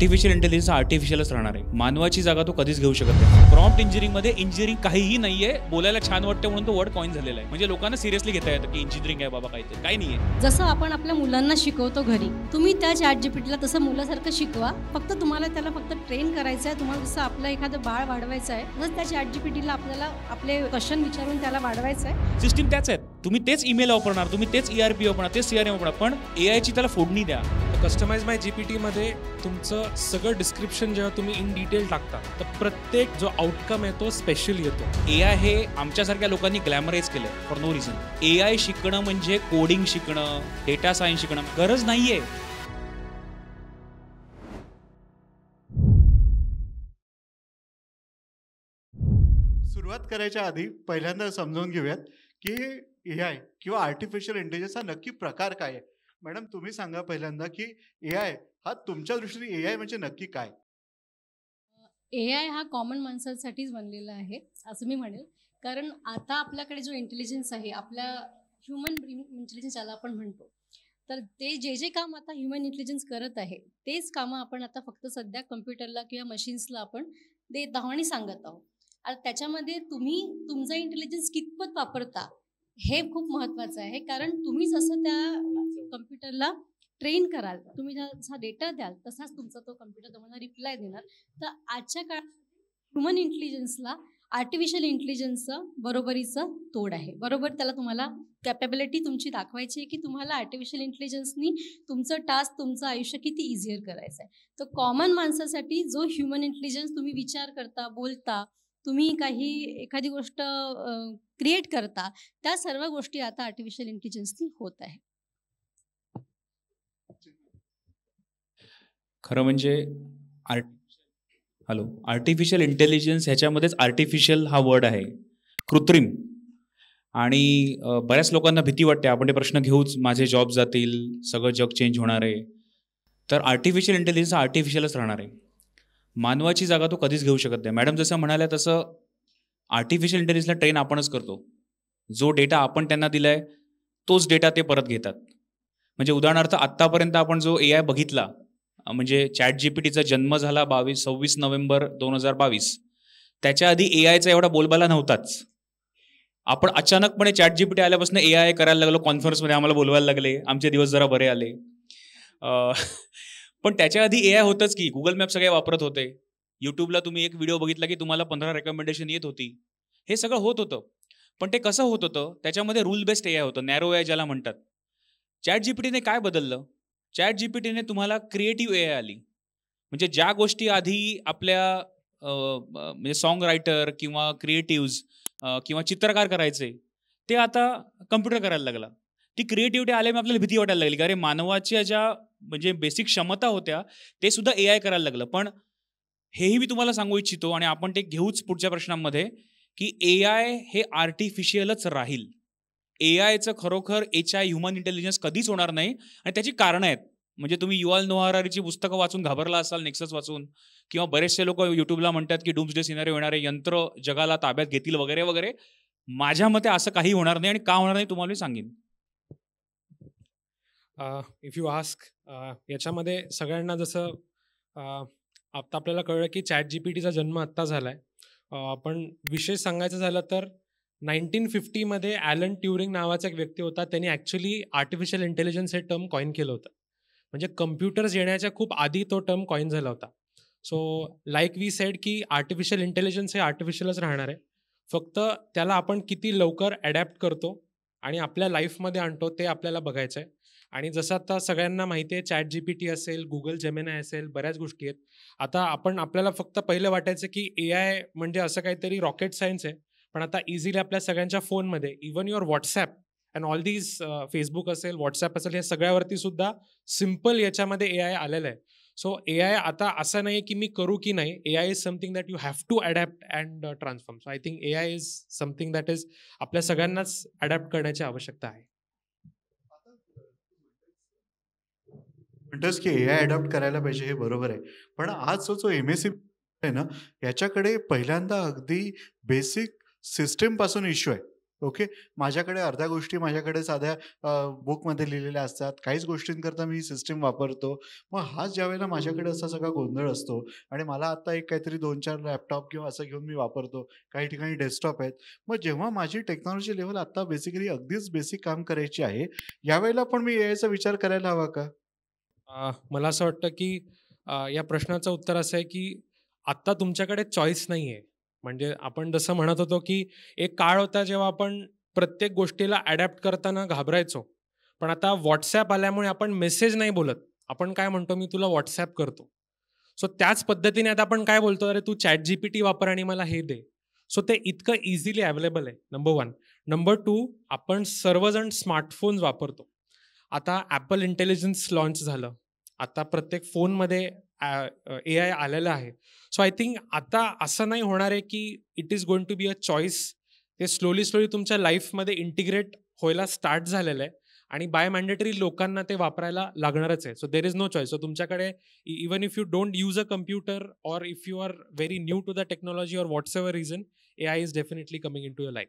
Artificial intelligence आर्टिफिशियलच राहणार आहे. मानवाची जागा तो कधीच घेऊ शकत नाही. प्रॉम्प्ट इंजिनिअरिंगमध्ये इंजिनिअरिंग काहीही नाहीये, बोलायला छान वाटतं म्हणून तो वर्ड कॉइन झालेला आहे. म्हणजे लोकांना सिरियसली घेता येतं की इंजिनिअरिंग आहे बाबा, काहीतरी काही नाहीये. जसं आपण आपल्या मुलांना शिकवतो घरी, तुम्ही त्या ChatGPTला तसं मुलासारखं शिकवा. फक्त तुम्हाला त्याला फक्त ट्रेन करायचं आहे. तुम्हाला जसं आपलं एखादं बाळ वाढवायचं आहे, तसंच त्या ChatGPTला आपल्याला आपले क्वेश्चन विचारून त्याला वाढवायचं आहे. सिस्टीम त्याच आहेत. तुम्ही तेच ईमेल वापरणार, तुम्ही तेच ERP वापरणार, तेच CRM वापरणार, पण AIची त्याला फोडणी द्या. कस्टमाइज माय GPT तुमचं सगळं डिस्क्रिप्शन जेव्हा तुम्ही इन डिटेल टाकता तर प्रत्येक जो आउटकम आहे तो स्पेशल येतो. AI हे आमच्यासारख्या लोकांनी ग्लॅमराईज केलं फॉर नो रिझन. AI शिकणं म्हणजे कोडिंग शिकणं, डेटा सायन्स शिकणं गरज नाहीये. सुरुवात करायच्या आधी पहिल्यांदा समजून घेऊयात की AI किंवा आर्टिफिशियल इंटेलिजन्स हा नक्की प्रकार काय आहे. मॅडम तुम्ही सांगा पहिल्यांदा की AI हा तुमच्या दृष्टीने AI म्हणजे नक्की काय? AI हा कॉमन माणसासाठीच बनलेला आहे असं मी म्हणेल. कारण आता आपल्याकडे जो इंटेलिजन्स आहे, आपल्या ह्युमन इंटेलिजन्स ज्याला आपण म्हणतो, तर ते जे काम आता ह्युमन इंटेलिजन्स करत आहे तेच कामं आपण आता फक्त सध्या कम्प्युटरला किंवा मशीन्सला आपण देत आहोत आणि सांगत आहोत. आणि त्याच्यामध्ये तुम्ही तुमचा इंटेलिजन्स कितपत वापरता हे खूप महत्त्वाचं आहे. कारण तुम्ही जसं त्या कम्प्युटरला ट्रेन कराल, तुम्ही जसा डेटा द्याल तसाच तुमचा तो कम्प्युटर तुम्हाला रिप्लाय देणार. तर आजच्या काळात ह्युमन इंटेलिजन्सला आर्टिफिशियल इंटेलिजन्सचं बरोबरीचं तोड आहे. बरोबर त्याला तुम्हाला कॅपेबिलिटी तुमची दाखवायची आहे की तुम्हाला आर्टिफिशियल इंटेलिजन्सनी तुमचं टास्क, तुमचं आयुष्य किती इझियर करायचं आहे. तर कॉमन माणसासाठी जो ह्युमन इंटेलिजन्स तुम्ही विचार करता, बोलता, तुम्ही एखादी गोष्ट क्रिएट करता, त्या सर्व गोष्टी आता आर्टिफिशियल इंटेलिजन्सनी होत आहे. खरं म्हणजे आर्टिफिशियल इंटेलिजन्स ह्याच्यामध्येच आर्टिफिशियल हा वर्ड आहे, कृत्रिम. आणि बऱ्याच लोकांना भीती वाटते आपण ते प्रश्न घेऊच, माझे जॉब जातील, सगळं जग चेंज होणार आहे. तर आर्टिफिशियल इंटेलिजन्स आर्टिफिशियलच राहणार आहे. मानवाची जागा तो कधीच घेऊ शकत नाही. मॅडम जसं म्हणाल्या तसं आर्टिफिशियल इंटेलिजन्सला ट्रेन आपणच करतो. जो डेटा आपण त्यांना दिलाय तोच डेटा ते परत घेतात. म्हणजे उदाहरणार्थ आत्तापर्यंत आपण जो AI बघितला, म्हणजे ChatGPTचा जन्म झाला 26 नोव्हेंबर 2022. त्याच्या आधी AIचा एवढा बोलबाला नव्हताच. आपण अचानकपणे ChatGPT आल्यापासून AI करायला लागलो, कॉन्फरन्समध्ये आम्हाला बोलवायला लागले, आमचे दिवस जरा बरे आले. पण त्याच्या आधी AI होतंच की गुगल मॅप सगळे वापरत होते. यूट्यूबला तुम्ही एक व्हिडिओ बघितला की तुम्हाला 15 रेकमेंडेशन येत होती. हे सगळं होत होतं. पण ते कसं होत होतं, त्याच्यामध्ये रूल बेस्ड AI होतं, नॅरो AI ज्याला म्हणतात. ChatGPTने काय बदललं? ChatGPTने तुम्हाला क्रिएटिव्ह AI आली. म्हणजे ज्या गोष्टी आधी आपल्या म्हणजे सॉन्ग रायटर किंवा क्रिएटिव्ज किंवा चित्रकार करायचे, ते आता कम्प्युटर करायला लागला. ती क्रिएटिव्हिटी आल्यामुळे आपल्याला भीती वाटायला लागली, अरे मानवाच्या ज्या म्हणजे बेसिक क्षमता होत्या ते सुद्धा AI करायला लागलं. पण हेही मी तुम्हाला सांगू इच्छितो आणि आपण ते घेऊच पुढच्या प्रश्नांमध्ये, की AI हे आर्टिफिशियलच राहील. AIचं खरोखर ह्युमन इंटेलिजन्स कधीच होणार नाही. आणि त्याची कारणं आहेत. म्हणजे तुम्ही युval नोआ हरारीची पुस्तकं वाचून घाबरला असाल, नेक्सस वाचून, किंवा बरेचसे लोक युट्यूबला म्हणतात की डूम्सडे सिनारिओ येणारे, यंत्र जगाला ताब्यात घेतील वगैरे वगैरे. माझ्या मते असं काही होणार नाही. आणि का होणार नाही तुम्हाला मी सांगेन. इफ यू आस्क, याच्यामध्ये सगळ्यांना जसं आता आपल्याला कळलं की ChatGPTचा जन्म आत्ता झाला आहे. पण विशेष सांगायचं झालं तर 1950 ॲलन ट्युरिंग नावाचा एक व्यक्ती होता. त्यांनी ॲक्च्युली आर्टिफिशियल इंटेलिजन्स हे टर्म कॉइन केलं होतं. म्हणजे कम्प्युटर्स येण्याच्या खूप आधी तो टर्म कॉइन झाला होता. सो लाईक वी सेड की आर्टिफिशियल इंटेलिजन्स हे आर्टिफिशियलच राहणार आहे. फक्त त्याला आपण किती लवकर ॲडॅप्ट करतो आणि आपल्या लाईफमध्ये आणतो ते आपल्याला बघायचं आहे. आणि जसं आता सगळ्यांना माहिती आहे, ChatGPT असेल, गुगल जेमिनाय असेल, बऱ्याच गोष्टी आहेत. आता आपल्याला फक्त पहिलं वाटायचं की AI म्हणजे असं काहीतरी रॉकेट सायन्स आहे. पण आता इझिली आपल्या सगळ्यांच्या फोनमध्ये even your WhatsApp and all these, Facebook असेल, व्हॉट्सॲप असेल, या सगळ्यावरती सुद्धा सिम्पल याच्यामध्ये AI आलेलं आहे. सो AI आता असं नाही की मी करू की नाही. AI is something that you have to adapt and transform. So I think AI is something that is आपल्या सगळ्यांनाच अडॅप्ट करण्याची आवश्यकता आहे. म्हणतोस की AI अडॉप्ट करायला पाहिजे, हे बरोबर आहे. पण आज जो MSc आहे ना, याच्याकडे पहिल्यांदा अगदी बेसिक सिस्टमपासून इश्यू आहे. ओके. माझ्याकडे अर्ध्या गोष्टी माझ्याकडे साध्या बुकमध्ये लिहिलेल्या असतात. काहीच गोष्टींकरता मी सिस्टम वापरतो. मग हाच ज्यावेळेला माझ्याकडे असा सगळा गोंधळ असतो आणि मला आता एक काहीतरी 2-4 लॅपटॉप किंवा असं घेऊन मी वापरतो. काही ठिकाणी डेस्कटॉप आहेत. मग जेव्हा माझी टेक्नॉलॉजी लेव्हल आता बेसिकली अगदीच बेसिक काम करायची आहे, यावेळेला पण मी एआयचा विचार करायला हवा का? मला असं वाटतं की या प्रश्नाचं उत्तर असं आहे की आत्ता तुमच्याकडे चॉईस नाही आहे. म्हणजे आपण जसं म्हणत होतो की एक काळ होता जेव्हा आपण प्रत्येक गोष्टीला ॲडॅप्ट करताना घाबरायचो. पण आता WhatsApp आल्यामुळे आपण मेसेज नाही बोलत. आपण काय म्हणतो, मी तुला WhatsApp करतो. सो त्याच पद्धतीने आता आपण काय बोलतो, अरे तू ChatGPT वापर आणि मला हे दे. सो ते इतकं इझिली अवेलेबल आहे, नंबर 1. नंबर 2, आपण सर्वजण स्मार्टफोन्स वापरतो. आता ॲपल इंटेलिजन्स लॉन्च झालं. आता प्रत्येक फोनमध्ये AI आलेलं आहे. सो आय थिंक आता असं नाही होणार आहे की it is going to be a choice. ते स्लोली तुमच्या लाईफमध्ये इंटिग्रेट व्हायला स्टार्ट झालेलं आहे आणि बाय मॅन्डेटरी लोकांना ते वापरायला लागणारच आहे. So there is no choice. So तुमच्याकडे even if you don't use a computer or if you are very new to the technology or whatsoever reason, AI is definitely coming into your life.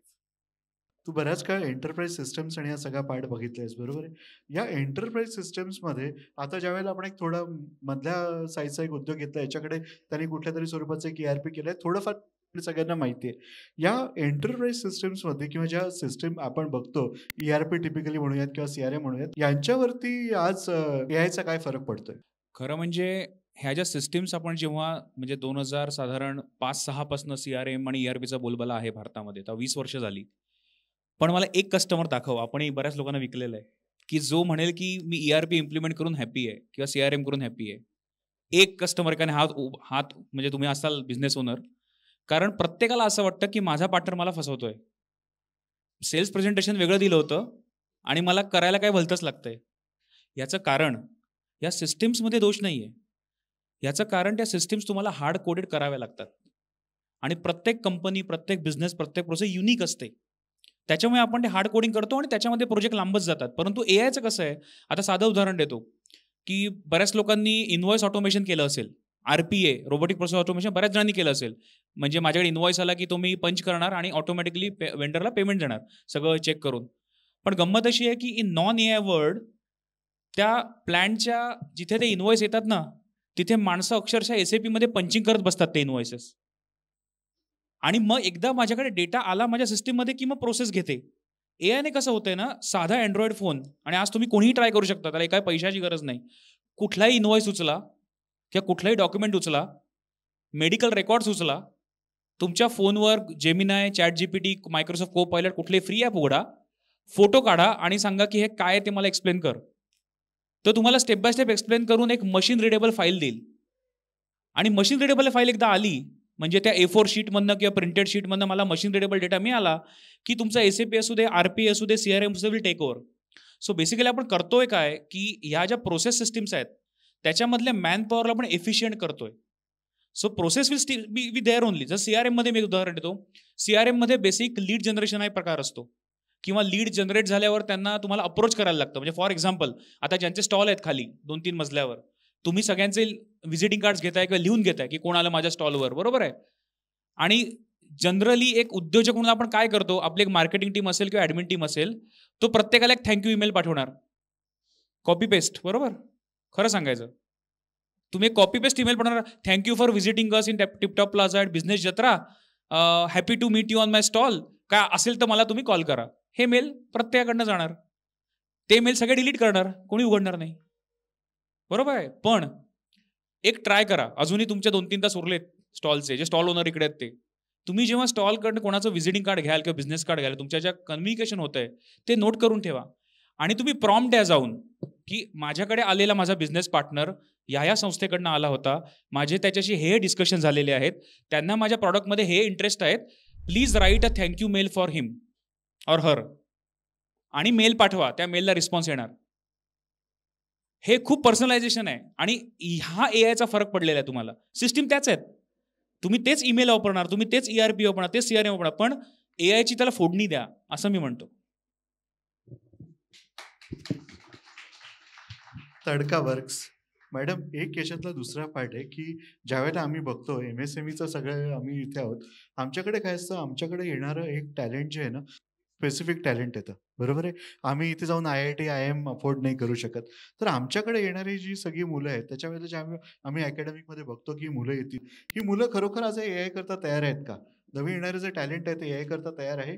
तू बऱ्याच काळ enterprise systems आणि हा सगळा part बघितलायस, बरोबर आहे. या enterprise सिस्टम्समध्ये आता ज्यावेळेला आपण एक थोडा मधल्या साईजचा एक उद्योग घेतला, याच्याकडे त्यांनी कुठल्या तरी स्वरूपाचं एक ERP केलंय, थोडंफार सगळ्यांना माहिती आहे. या एंटरप्राइज सिस्टम्समध्ये किंवा ज्या सिस्टम आपण बघतो, ERP टिपिकली म्हणूयात किंवा CRM म्हणूयात, यांच्यावरती आज एआयचा काय फरक पडतोय? खरं म्हणजे ह्या ज्या सिस्टीम्स आपण जेव्हा म्हणजे 2000 साधारण 5-6 पासून CRM आणि ERPचा बोलबाला आहे भारतामध्ये, तर 20 वर्ष झाली. पण मला एक कस्टमर दाखव, आपणही बऱ्याच लोकांना विकलेलं आहे, की जो म्हणेल की मी ERP इम्प्लिमेंट करून हॅपी आहे किंवा CRM करून हॅपी आहे. एक कस्टमर, कारण हात म्हणजे तुम्ही असाल बिझनेस ओनर. कारण प्रत्येकाला असं वाटतं की माझा पार्टनर मला फसवतोय. सेल्स प्रेझेंटेशन वेगळं दिलं होतं आणि मला करायला काय भलतंच लागतंय. याचं कारण या सिस्टीम्समध्ये दोष नाही आहे. याचं कारण त्या सिस्टीम्स तुम्हाला हार्ड कोडेड कराव्या लागतात आणि प्रत्येक कंपनी, प्रत्येक बिझनेस, प्रत्येक प्रोसेस युनिक असते. त्याच्यामुळे आपण ते हार्ड कोडिंग करतो आणि त्याच्यामध्ये प्रोजेक्ट लांबच जातात. परंतु एआयचं कसं आहे, आता साधं उदाहरण देतो की बऱ्याच लोकांनी इनव्हॉइस ऑटोमेशन केलं असेल. RPA, रोबोटिक प्रोसेस ऑटोमेशन बऱ्याच जणांनी केलं असेल. म्हणजे माझ्याकडे इनव्हॉइस आला की तो मी पंच करणार आणि ऑटोमॅटिकली वेंडरला पेमेंट देणार सगळं चेक करून. पण गंमत अशी आहे की इन नॉन AI वर्ल्ड त्या प्लॅनच्या जिथे ते इनव्हॉइस येतात ना, तिथे माणसं अक्षरशः SAP मध्ये पंचिंग करत बसतात ते इनव्हॉइसेस. आणि मग एकदा माझ्याकडे डेटा आला माझ्या सिस्टीममध्ये की मग प्रोसेस घेते. एआयने कसं होतंय ना, साधा अँड्रॉइड फोन, आणि आज तुम्ही कोणीही ट्राय करू शकता, त्याला काही पैशाची गरज नाही. कुठलाही इनव्हॉइस उचला किंवा कुठलाही डॉक्युमेंट उचला, मेडिकल रेकॉर्ड्स उचला, तुमच्या फोनवर जेमिनाय, ChatGPT, मायक्रोसॉफ्ट कोपायलट कुठले फ्री ॲप उघडा, फोटो काढा आणि सांगा की हे काय आहे ते मला एक्सप्लेन कर. तर तुम्हाला स्टेप बाय स्टेप एक्सप्लेन करून एक मशीन रिडेबल फाईल देईल. आणि मशीन रिडेबल फाईल एकदा आली म्हणजे त्या A4 शीटमधनं किंवा प्रिंटेड शीटमधनं मला मशीन रिडेबल डेटा मिळाला की तुमचा SAP असू दे, RPA असू दे, CRM असू दे, will take over. So basically आपण करतोय काय की ह्या ज्या प्रोसेस सिस्टीम्स आहेत त्याच्यामधल्या मॅन पॉवरला आपण एफिशियंट करतोय. So process will still be there only. जर CRM मध्ये मी उदाहरण देतो, CRM मध्ये बेसिक लीड जनरेशन हा एक प्रकार असतो किंवा लीड जनरेट झाल्यावर त्यांना तुम्हाला अप्रोच करायला लागतं. म्हणजे फॉर एक्झाम्पल, आता ज्यांचे स्टॉल आहेत खाली 2-3 मजल्यावर, तुम्ही सगळ्यांचे व्हिजिटिंग कार्ड्स घेताय किंवा लिहून घेताय की कोण आलं माझ्या स्टॉलवर, बरोबर आहे. आणि जनरली एक उद्योजक म्हणून आपण काय करतो, आपली एक मार्केटिंग टीम असेल किंवा ॲडमिन टीम असेल, तो प्रत्येकाला एक थँक्यू ईमेल पाठवणार, कॉपी पेस्ट, बरोबर. खरं सांगायचं, तुम्ही एक कॉपी पेस्ट ईमेल पाठवणार, thank you for visiting us in Tiptop Plaza at business Jatra, happy to meet you on my stall, काय असेल तर मला तुम्ही कॉल करा. हे मेल प्रत्येकाकडनं जाणार, ते मेल सगळे डिलीट करणार, कोणी उघडणार नाही, बरोबर आहे. पण एक ट्राय करा, अजूनही तुमच्या 2-3 तास उरलेत स्टॉलचे, जे स्टॉल ओनर इकडे आहेत ते. तुम्ही जेव्हा स्टॉलकडनं कोणाचं व्हिजिटिंग कार्ड घ्याल किंवा बिझनेस कार्ड घ्याल, तुमच्या ज्या कम्युनिकेशन होत आहे ते नोट करून ठेवा आणि तुम्ही प्रॉम्प्ट द्या जाऊन की माझ्याकडे आलेला माझा बिझनेस पार्टनर या संस्थेकडनं आला होता, माझे त्याच्याशी हे डिस्कशन झालेले आहेत, त्यांना माझ्या प्रॉडक्टमध्ये हे इंटरेस्ट आहेत, please write a thank you mail for him or her, आणि मेल पाठवा, त्या मेलला रिस्पॉन्स येणार. हे खूप पर्सनलायझेशन आहे आणि हा एआयचा फरक पडलेला आहे. तुम्हाला सिस्टीम त्याच आहेत, तुम्ही तेच ईमेल वापरणार, तुम्ही तेच ERP वापरणार, तेच CRM वापरणार, पण एआयची त्याला फोडणी द्या, असं मी म्हणतो. तडका वर्क्स. मॅडम, एक याच्यातला दुसरा पार्ट आहे की ज्यावेळेला आम्ही बघतो MSMEचं सगळं आम्ही इथे आहोत, आमच्याकडे काय असतं, आमच्याकडे येणारं एक टॅलेंट जे आहे ना, स्पेसिफिक टॅलेंट येतं, बरोबर आहे. आम्ही इथे जाऊन IIT, IIM अफोर्ड नाही करू शकत. तर आमच्याकडे येणारी जी सगळी मुलं आहेत, त्याच्यामध्ये जे आम्ही अकॅडमिकमध्ये बघतो की मुलं येतील, ही मुलं खरोखर आज AI करता तयार आहेत का? नवीन येणारे जे टॅलेंट आहे ते AI करता तयार आहे?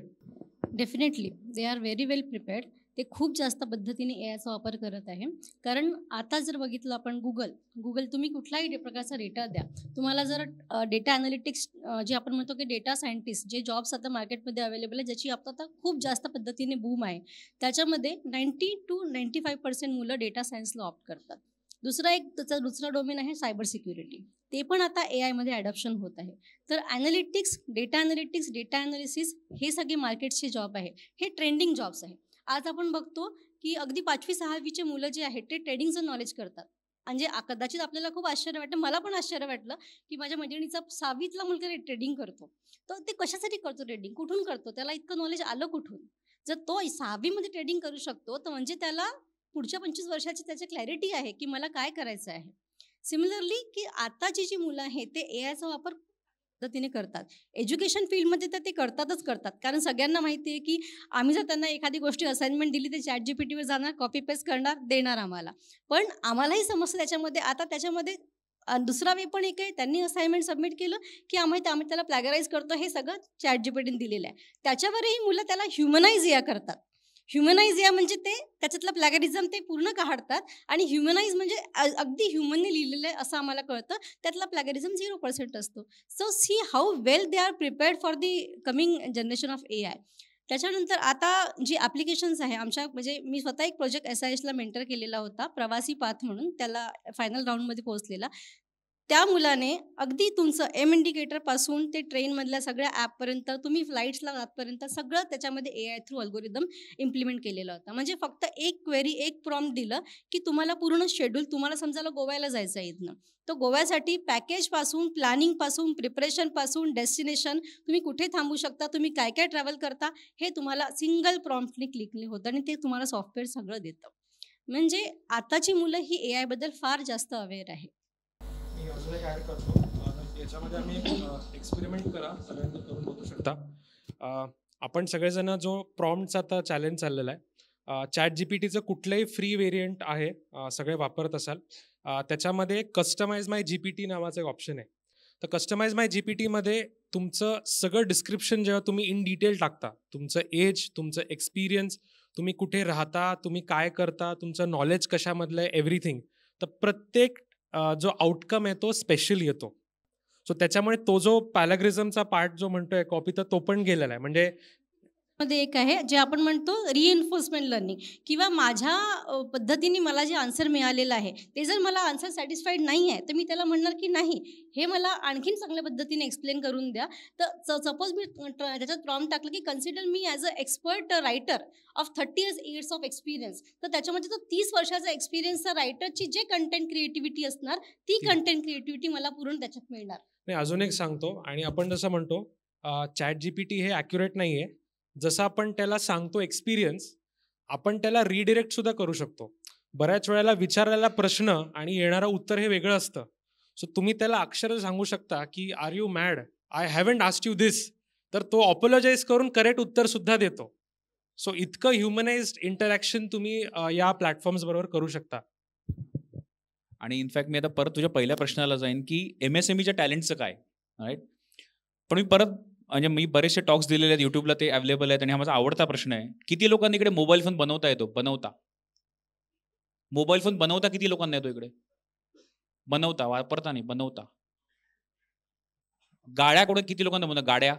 Definitely they are very well prepared. ते खूप जास्त पद्धतीने एआयचा वापर करत आहे. कारण आता जर बघितलं आपण गुगल तुम्ही कुठलाही प्रकारचा डेटा द्या, तुम्हाला जर डेटा ॲनालिटिक्स जे आपण म्हणतो की डेटा सायंटिस्ट जे जॉब्स आता मार्केटमध्ये अवेलेबल आहे, ज्याची आता खूप जास्त पद्धतीने बूम आहे, त्याच्यामध्ये 90 to 95% मुलं डेटा सायन्सला ऑप्ट करतात. दुसरा डोमेन आहे सायबर सिक्युरिटी. ते पण आता एआयमध्ये ॲडॉप्शन होत आहे. तर डेटा ॲनालिसिस हे सगळे मार्केटचे जॉब आहे. हे ट्रेंडिंग जॉब्स आहे. आज आपण बघतो की अगदी 5वी-6वीचे मुलं जे आहेत ते ट्रेडिंगचं नॉलेज करतात. म्हणजे कदाचित आपल्याला खूप आश्चर्य वाटतं, मला पण आश्चर्य वाटलं की माझ्या मैत्रिणीचा 6वीतला मुलगा ट्रेडिंग करतो. तर ते कशासाठी करतो ट्रेडिंग? कुठून करतो? त्याला इतकं नॉलेज आलं कुठून? जर तो 6वीमध्ये ट्रेडिंग करू शकतो तर म्हणजे त्याला पुढच्या 25 वर्षाची त्याची क्लॅरिटी आहे की मला काय करायचं आहे. सिमिलरली की आताची जी मुलं आहेत ते एआयचा वापर पद्धतीने करतात. एज्युकेशन फील्डमध्ये तर ते करतात. कारण सगळ्यांना माहिती आहे की आम्ही जर त्यांना एखादी गोष्टी असाइनमेंट दिली तर ChatGPTवर जाणार, कॉपी पेस्ट करणार, देणार आम्हाला. पण आम्हालाही समजतं त्याच्यामध्ये. आता त्याच्यामध्ये दुसरा वे पण एक आहे, त्यांनी असाइनमेंट सबमिट केलं की आम्ही त्याला प्लॅगराईज करतो, हे सगळं ChatGPTने दिलेलं आहे. त्याच्यावरही मुलं त्याला ह्युमनाइज या करतात. ह्युमनाइज या म्हणजे ते त्याच्यातलं प्लॅगरिझम ते पूर्ण काढतात आणि ह्युमनाइज म्हणजे अगदी ह्युमनने लिहिलेलं आहे असं आम्हाला कळतं. त्यातला प्लॅगरिझम 0% असतो. So see how well they are prepared for the coming generation of AI. त्याच्यानंतर आता जी ॲप्लिकेशन्स आहे म्हणजे मी स्वतः एक प्रोजेक्ट SISला मेंटर केलेला होता, प्रवासी पाथ म्हणून. त्याला फायनल राऊंडमध्ये पोहोचलेला. त्या मुलाने अगदी तुमचं इंडिकेटरपासून ते ट्रेनमधल्या सगळ्या ॲपपर्यंत, तुम्ही फ्लाईट्सला जातपर्यंत सगळं त्याच्यामध्ये AI थ्रू अल्गोरिदम इम्प्लिमेंट केलेलं होतं. म्हणजे फक्त एक क्वेरी, एक प्रॉम्प्ट दिलं की तुम्हाला पूर्ण शेड्यूल, तुम्हाला समजायला गोव्याला जायचं आहे इथनं, तर गोव्यासाठी पॅकेजपासून, प्लॅनिंगपासून, प्रिपरेशनपासून, डेस्टिनेशन, तुम्ही कुठे थांबू शकता, तुम्ही काय काय ट्रॅव्हल करता, हे तुम्हाला सिंगल प्रॉम्प्टने क्लिकने होतं आणि ते तुम्हाला सॉफ्टवेअर सगळं देतं. म्हणजे आताची मुलं ही AI बद्दल फार जास्त अवेअर आहे. मी अजून एक ॲड करतो. याच्यामध्ये आम्ही एक एक्सपेरिमेंट सगळ्यांना करून बघू शकता. आपण सगळेजण जो प्रॉम्प्टचा आता चॅलेंज चाललेला आहे, ChatGPTचं कुठलंही फ्री व्हेरियंट आहे, सगळे वापरत असाल. त्याच्यामध्ये कस्टमाइज माय GPT नावाचं एक ऑप्शन आहे. तर कस्टमाइज माय GPTमध्ये तुमचं सगळं डिस्क्रिप्शन जेव्हा तुम्ही इन डिटेल टाकता, तुमचं एज, तुमचं एक्सपिरियन्स, तुम्ही कुठे राहता, तुम्ही काय करता, तुमचं नॉलेज कशामधलं आहे, एव्हरीथिंग, तर प्रत्येक जो आउटकम आहे तो स्पेशल येतो. सो त्याच्यामुळे तो जो पॅराग्रिझमचा पार्ट जो म्हणतोय कॉपी, तर तो पण गेलेला आहे. म्हणजे मध्ये एक आहे जे आपण म्हणतो रिइन्फोर्समेंट लर्निंग, किंवा माझ्या पद्धतीने मला जे आन्सर मिळालेलं आहे ते जर मला आन्सर सॅटिस्फाईड नाही आहे तर मी त्याला म्हणणार की नाही, हे मला आणखीन चांगल्या पद्धतीने एक्सप्लेन करून द्या. तर सपोज मी त्याच्यात प्रॉम्प्ट टाकलं की consider me as a expert writer of 30 years of experience, तर त्याच्यामध्ये तो 30 वर्षाचा एक्सपिरियन्सचा रायटरची जे कंटेंट क्रिएटिव्हिटी असणार ती कंटेंट क्रिएटिव्हिटी मला पूर्ण त्याच्यात मिळणार. नाही, अजून एक सांगतो. आणि आपण जसं म्हणतो ChatGPT हे ॲक्युरेट नाही आहे, जसं आपण त्याला सांगतो एक्सपिरियन्स, आपण त्याला रिडिरेक्ट सुद्धा करू शकतो. बऱ्याच वेळेला विचारलेला प्रश्न आणि येणारं उत्तर हे वेगळं असतं. सो तुम्ही त्याला अक्षरशः सांगू शकता की are you mad, I haven't asked you this, तर तो अपोलोजाइज करून करेक्ट उत्तर सुद्धा देतो. सो इतकं ह्युमनाइज्ड इंटरॅक्शन तुम्ही या प्लॅटफॉर्म्स बरोबर करू शकता. आणि इनफॅक्ट मी आता परत तुझ्या पहिल्या प्रश्नाला जाईन की MSMEच्या टॅलेंटचं काय, राईट. पण मी परत म्हणजे मी बरेचसे टॉक्स दिलेले आहेत यूट्यूबला, ते अवेलेबल आहेत. आणि हा माझा आवडता प्रश्न आहे, किती लोकांना इकडे मोबाईल फोन बनवता येतो? मोबाईल फोन बनवता किती लोकांना येतो इकडे? बनवता, वापरता नाही, बनवता. गाड्या कुठे किती लोकांना गाड्या,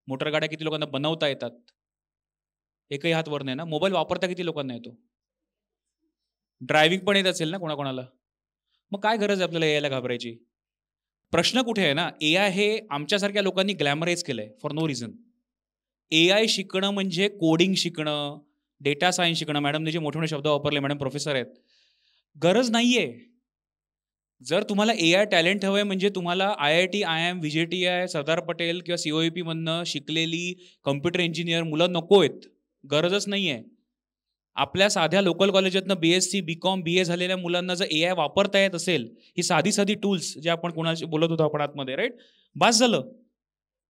मोटर गाड्या किती लोकांना बनवता येतात? एकही हात वर नाही ना. मोबाईल वापरता किती लोकांना येतो? ड्रायव्हिंग पण येत असेल ना कोणाकोणाला. मग काय गरज आहे आपल्याला यायला घाबरायची? प्रश्न कुठे आहे ना, AI हे आमच्यासारख्या लोकांनी ग्लॅमराईज केलंय फॉर नो रिझन. AI शिकणं म्हणजे कोडिंग शिकणं, डेटा सायन्स शिकणं. मॅडमने जे मोठे मोठे शब्द वापरले, मॅडम प्रोफेसर आहेत, गरज नाहीये. जर तुम्हाला AI टॅलेंट हवंय म्हणजे तुम्हाला IIT, IIM, VJTI, Sardar Patel किंवा COEP मधनं शिकलेली कम्प्युटर इंजिनियर मुलं नको आहेत, गरजच नाहीये. आपल्या साध्या लोकल कॉलेजातनं BSc, BCom, BA झालेल्या मुलांना जर AI वापरता येत असेल, ही साधी टूल्स जे आपण कोणाशी बोलत होतो आपण आतमध्ये, राईट, बास झालं.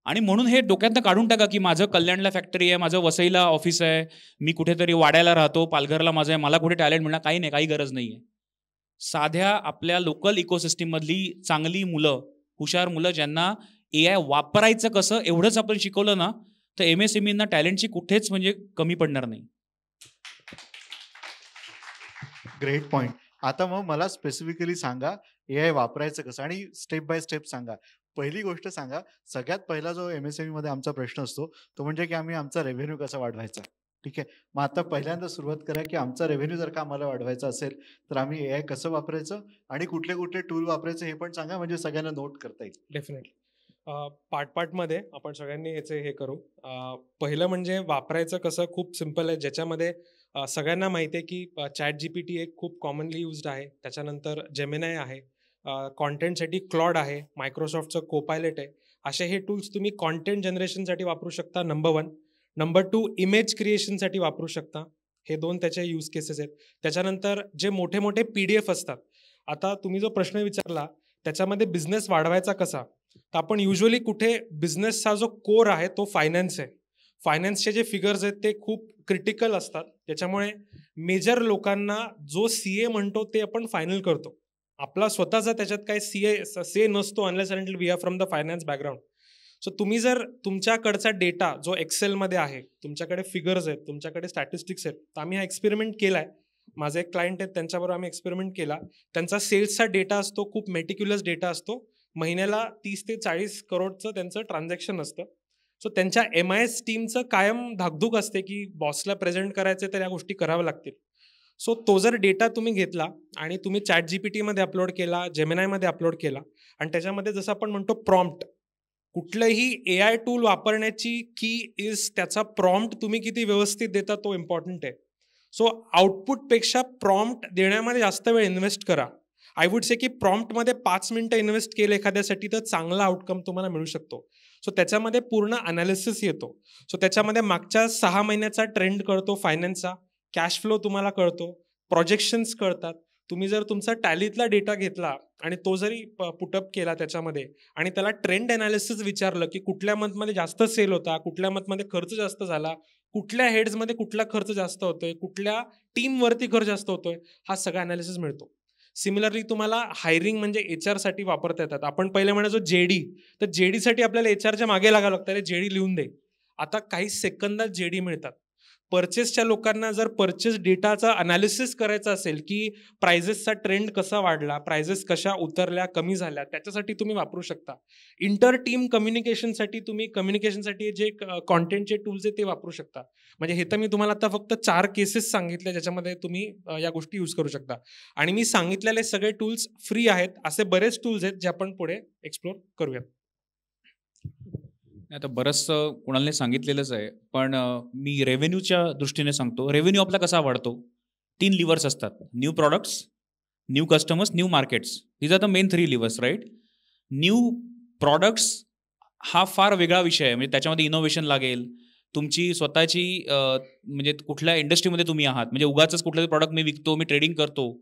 आणि म्हणून हे डोक्यातनं काढून टाका की माझं कल्याणला फॅक्टरी आहे, माझं वसईला ऑफिस आहे, मी कुठेतरी वाड्याला राहतो, पालघरला माझं आहे, मला कुठे टॅलेंट मिळणार, काही नाही, काही गरज नाही आहे. साध्या आपल्या लोकल इकोसिस्टीममधली चांगली मुलं, हुशार मुलं, ज्यांना AI वापरायचं कसं एवढंच आपण शिकवलं ना, तर MSMEना टॅलेंटची कुठेच म्हणजे कमी पडणार नाही. Great point. आता मग मला स्पेसिफिकली सांगा AI वापरायचं कसं आणि स्टेप बाय स्टेप सांगा. पहिली गोष्ट सांगा, सगळ्यात पहिला जो MSME मध्ये आमचा प्रश्न असतो तो म्हणजे की आम्ही आमचा रेव्हेन्यू कसा वाढवायचा. ठीक आहे, मग आता पहिल्यांदा सुरुवात करा की आमचा रेव्हेन्यू जर का आम्हाला वाढवायचा असेल तर आम्ही AI कसं वापरायचं आणि कुठले कुठले टूल वापरायचं हे पण सांगा, म्हणजे सगळ्यांना नोट करता येईल. डेफिनेटली. पार्टमध्ये आपण सगळ्यांनी याचे हे करू. पहिलं म्हणजे वापरायचं कसं खूप सिम्पल आहे, ज्याच्यामध्ये सगळ्यांना माहिती आहे की ChatGPT एक खूप कॉमनली युज्ड आहे. त्याच्यानंतर जेमिनाय आहे, कॉन्टेंटसाठी क्लॉड आहे, मायक्रोसॉफ्टचं कोपायलट आहे. असे हे टूल्स तुम्ही कॉन्टेंट जनरेशनसाठी वापरू शकता, नंबर 1. नंबर 2, इमेज क्रिएशनसाठी वापरू शकता. हे 2 त्याचे यूज केसेस आहेत. त्याच्यानंतर जे मोठे मोठे PDF असतात, आता तुम्ही जो प्रश्न विचारला त्याच्यामध्ये बिझनेस वाढवायचा कसा, तर आपण युजली कुठे बिझनेसचा जो कोर आहे तो फायनान्स आहे. फायनान्सचे जे फिगर्स आहेत ते खूप क्रिटिकल असतात, त्याच्यामुळे मेजर लोकांना जो CA म्हणतो ते आपण फायनल करतो. आपला स्वतःचा त्याच्यात काही से नसतो unless until we are from the finance background. So तुम्ही जर तुमच्याकडचा डेटा जो एक्सेलमध्ये आहे, तुमच्याकडे फिगर्स आहेत, तुमच्याकडे स्टॅटिस्टिक्स आहेत, तर आम्ही हा एक्सपेरिमेंट केला आहे. माझे एक क्लायंट आहेत, त्यांच्याबरोबर आम्ही एक्सपेरिमेंट केला. त्यांचा सेल्सचा डेटा असतो, खूप मेटिक्युलस डेटा असतो. महिन्याला 30 ते 40 करोडचं त्यांचं ट्रान्झॅक्शन असतं. सो त्यांच्या MIS टीमचं कायम धाकधूक असते की बॉसला प्रेझेंट करायचे तर या गोष्टी कराव्या लागतील. सो तो जर डेटा तुम्ही घेतला आणि तुम्ही ChatGPTमध्ये अपलोड केला, जेमिनायमध्ये अपलोड केला आणि त्याच्यामध्ये जसं आपण म्हणतो प्रॉम्प्ट, कुठलंही AI टूल वापरण्याची की इज त्याचा प्रॉम्प्ट तुम्ही किती व्यवस्थित देता तो इम्पॉर्टंट आहे. सो आउटपुटपेक्षा प्रॉम्प्ट देण्यामध्ये जास्त वेळ इन्व्हेस्ट करा. आय वुड से की प्रॉम्प्टमध्ये 5 मिनिटं इन्व्हेस्ट केलं एखाद्यासाठी तर चांगला आउटकम तुम्हाला मिळू शकतो. सो त्याच्यामध्ये पूर्ण अनालिसिस येतो. सो त्याच्यामध्ये मागच्या 6 महिन्याचा ट्रेंड कळतो फायनान्सचा, कॅश फ्लो तुम्हाला कळतो, प्रोजेक्शन्स कळतात. तुम्ही जर तुमचा टॅलीतला डेटा घेतला आणि तो जरी पुटअप केला त्याच्यामध्ये आणि त्याला ट्रेंड अनालिसिस विचारलं की कुठल्या मंथमध्ये जास्त सेल होता, कुठल्या मंथमध्ये खर्च जास्त झाला, कुठल्या हेड्समध्ये कुठला खर्च जास्त होतोय, कुठल्या टीमवरती खर्च जास्त होतोय, हा सगळा अनालिसिस मिळतो. सिमिलरली तुम्हाला हायरिंग म्हणजे HR साठी वापरता येतात. आपण पहिले म्हणायचो JD, तर JDसाठी आपल्याला HRच्या मागे लागावं लागतं, अरे JD लिहून दे. आता काही सेकंदात JD मिळतात. परचेसच्या लोकांना जर परचेस डेटाचा अनालिसिस करायचा असेल की प्राइजेसचा ट्रेंड कसा वाढला, प्राइजेस कशा उतरल्या, कमी झाल्या, त्याच्यासाठी तुम्ही वापरू शकता. इंटर टीम कम्युनिकेशनसाठी तुम्ही कम्युनिकेशनसाठी जे कॉन्टेंटचे टूल्स आहेत ते वापरू शकता. म्हणजे हे तर मी तुम्हाला आता फक्त 4 केसेस सांगितले ज्याच्यामध्ये तुम्ही या गोष्टी यूज करू शकता. आणि मी सांगितलेले सगळे टूल्स फ्री आहेत. असे बरेच टूल्स आहेत जे आपण पुढे एक्सप्लोर करूयात. आता बरंचसं कुणालने सांगितलेलंच आहे, पण मी रेव्हेन्यूच्या दृष्टीने सांगतो. रेव्हेन्यू आपला कसा वाढतो? 3 लिव्हर्स असतात. New products, new customers, new markets. These are the main 3 levers, right? New products हा फार वेगळा विषय आहे. म्हणजे त्याच्यामध्ये इनोव्हेशन लागेल, तुमची स्वतःची म्हणजे कुठल्या इंडस्ट्रीमध्ये तुम्ही आहात, म्हणजे उगाच कुठलं प्रॉडक्ट मी विकतो, मी ट्रेडिंग करतो,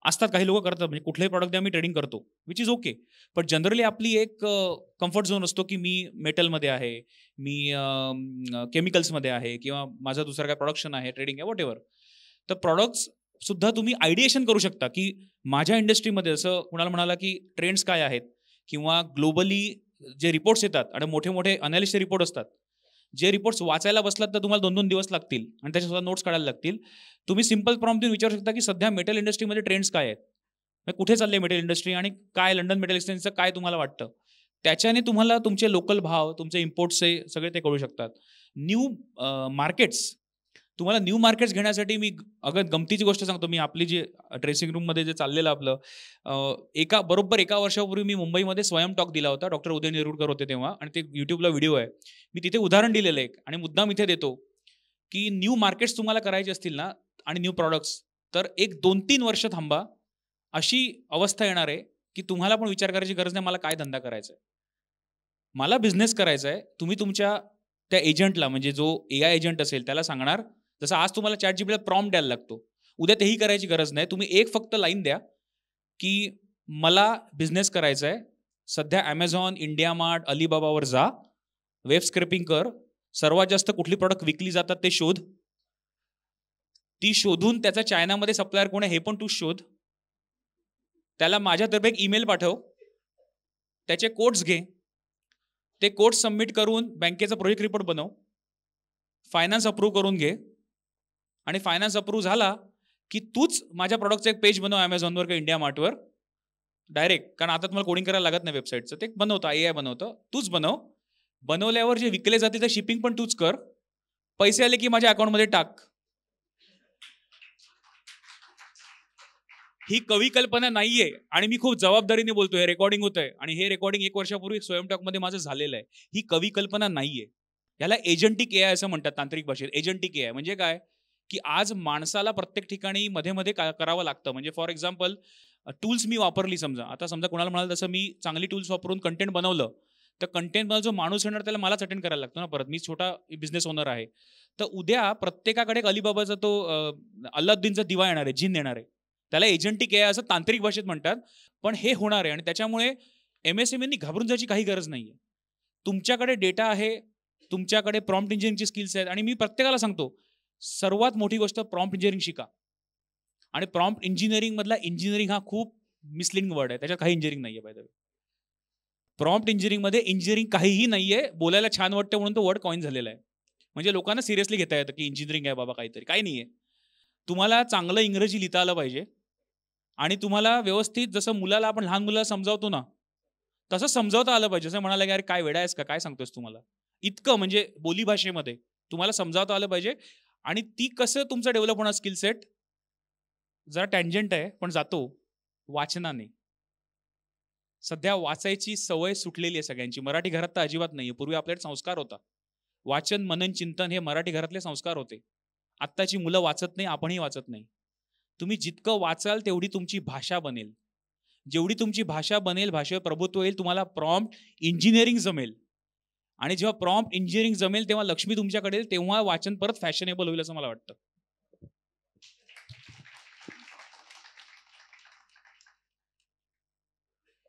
असतात काही लोक करतात, म्हणजे कुठलेही प्रॉडक्ट द्या मी ट्रेडिंग करतो, विच इज ओके. पण जनरली आपली एक कम्फर्ट झोन असतो की मी मेटलमध्ये आहे, मी केमिकल्समध्ये आहे, किंवा माझं दुसरं काय प्रोडक्शन आहे, ट्रेडिंग आहे, व्हॉट एव्हर. तर प्रॉडक्ट्स सुद्धा तुम्ही आयडिएशन करू शकता की माझ्या इंडस्ट्रीमध्ये, जसं कुणाला म्हणाला की ट्रेंड्स काय आहेत, किंवा ग्लोबली जे रिपोर्ट्स येतात आणि मोठे मोठे अनालिस्टचे रिपोर्ट असतात, जे रिपोर्ट्स वाचायला बसलात तर तुम्हाला 2-2 दिवस लागतील आणि त्याच्यासुद्धा नोट्स काढायला लागतील. तुम्ही सिम्पल प्रॉम्प्ट देऊन विचारू शकता की सध्या मेटल इंडस्ट्रीमध्ये ट्रेंड्स काय आहेत, कुठे चालले मेटल इंडस्ट्री, आणि काय लंडन मेटल एक्सचेंजचं काय तुम्हाला वाटतं. त्याच्याने तुम्हाला तुमचे लोकल भाव, तुमचे इम्पोर्ट्सचे सगळे ते कळू शकतात. न्यू मार्केट्स, तुम्हाला न्यू मार्केट्स घेण्यासाठी मी अगं गमतीची गोष्ट सांगतो. मी आपली जी ड्रेसिंग रूममध्ये जे चाललेलं आपलं, बरोबर एका वर्षापूर्वी मी मुंबईमध्ये स्वयं टॉक दिला होता. डॉक्टर उदय निरुडकर होते तेव्हा, आणि ते यूट्यूबला व्हिडिओ आहे. मी तिथे उदाहरण दिलेलं आहे आणि मुद्दाम इथे देतो की न्यू मार्केट्स तुम्हाला करायचे असतील ना आणि न्यू प्रॉडक्ट्स, तर एक 2-3 वर्ष थांबा. अशी अवस्था येणार आहे की तुम्हाला पण विचार करायची गरज नाही मला काय धंदा करायचा आहे, मला बिझनेस करायचा आहे. तुम्ही तुमच्या त्या एजंटला, म्हणजे जो AI एजंट असेल त्याला सांगणार, जसं आज तुम्हाला ChatGPTला प्रॉम्प्ट द्यायला लागतो, उद्या तेही करायची गरज नाही. तुम्ही एक फक्त लाईन द्या की मला बिझनेस करायचा आहे, सध्या Amazon, इंडिया मार्ट, अलिबाबावर जा वेब स्क्रॅपिंग कर, सर्वात जास्त कुठली प्रॉडक्ट विकली जातात ते शोध, ती शोधून त्याचा चायनामध्ये सप्लायर कोण आहे हे पण तू शोध, त्याला माझ्यातर्फे एक ईमेल पाठव, त्याचे कोड्स घे, ते कोड्स सबमिट करून बँकेचा प्रोजेक्ट रिपोर्ट बनव, फायनान्स अप्रूव्ह करून घे, आणि फायनान्स अप्रूव्ह झाला की तूच माझ्या प्रॉडक्टचं एक पेज बनव अमेझॉनवर किंवा इंडिया मार्टवर डायरेक्ट, कारण आता तुम्हाला कोडिंग करायला लागत नाही वेबसाईटचं, ते बनवतं AI बनवतं, तूच बनव, बनवल्यावर जे विकले जाते ते शिपिंग पण तूच कर, पैसे आले की माझ्या अकाउंटमध्ये टाक. ही कवी कल्पना नाहीये आणि मी खूप जबाबदारीने बोलतोय, हे रेकॉर्डिंग होतंय आणि हे रेकॉर्डिंग 1 वर्षापूर्वी स्वयंटॉकमध्ये माझं झालेलं आहे. ही कवी कल्पना नाहीये, याला एजंटिक AI असं म्हणतात तांत्रिक भाषेत. एजंटिक AI म्हणजे काय की आज माणसाला प्रत्येक ठिकाणी मध्ये मध्ये करावं लागतं. म्हणजे फॉर एक्झाम्पल टूल्स मी वापरली, समजा आता समजा कोणाला म्हणाल तसं मी चांगली टूल्स वापरून कंटेंट बनवलं, तर कंटेंटमध्ये जो माणूस येणार त्याला मलाच अटेंड करायला लागतो ना परत. मी छोटा बिझनेस ओनर आहे, तर उद्या प्रत्येकाकडे अलिबाबाचा तो अल्लाउद्दीनचा दिवा येणार आहे, जिन येणार आहे, त्याला एजंटिक AI असं तांत्रिक भाषेत म्हणतात. पण हे होणार आहे आणि त्याच्यामुळे MSMEनी घाबरून जायची काही गरज नाहीये. तुमच्याकडे डेटा आहे, तुमच्याकडे प्रॉम्प्ट इंजिनिअरिंगची स्किल्स आहेत, आणि मी प्रत्येकाला सांगतो सर्वात मोठी गोष्ट प्रॉम्प्ट इंजिनिअरिंग शिका. आणि प्रॉम्प्ट इंजिनिअरिंग मधला इंजिनिअरिंग हा खूप मिसलिडिंग वर्ड आहे, त्याच्यात काही इंजिनिअरिंग नाहीये by the way. Prompt engineering मध्ये इंजिनिअरिंग काहीही नाहीये, बोलायला छान वाटतं म्हणून तो वर्ड कॉइन झालेला आहे. म्हणजे लोकांना सिरियसली घेता येतं की इंजिनिअरिंग आहे बाबा काहीतरी, काही नाहीये. तुम्हाला चांगलं इंग्रजी लिहिता आलं पाहिजे आणि तुम्हाला व्यवस्थित जसं मुलाला आपण लहान मुलाला समजावतो ना तसं समजावता आलं पाहिजे. जसं म्हणाला की अरे काय वेडा आहेस का, काय सांगतोस तुम्हाला, इतकं म्हणजे बोलीभाषेमध्ये तुम्हाला समजावता आलं पाहिजे. आणि ती कसं तुमचं डेव्हलप होणार स्किल सेट, जरा टँजंट आहे पण जातो, वाचनाने. सध्या वाचायची सवय सुटलेली आहे सगळ्यांची. मराठी घरात तर अजिबात नाही. पूर्वी आपल्याकडे संस्कार होता, वाचन मनन चिंतन हे मराठी घरातले संस्कार होते. आत्ताची मुलं वाचत नाही, आपणही वाचत नाही. तुम्ही जितकं वाचाल तेवढी तुमची भाषा बनेल, जेवढी तुमची भाषा बनेल भाषेवर प्रभुत्व येईल, तुम्हाला प्रॉम्प्ट इंजिनिअरिंग जमेल. आणि जेव्हा प्रॉम्प्ट इंजिनिअरिंग जमेल तेव्हा लक्ष्मी तुमच्याकडे येईल, तेव्हा वाचन परत फॅशनेबल होईल असं मला वाटतं.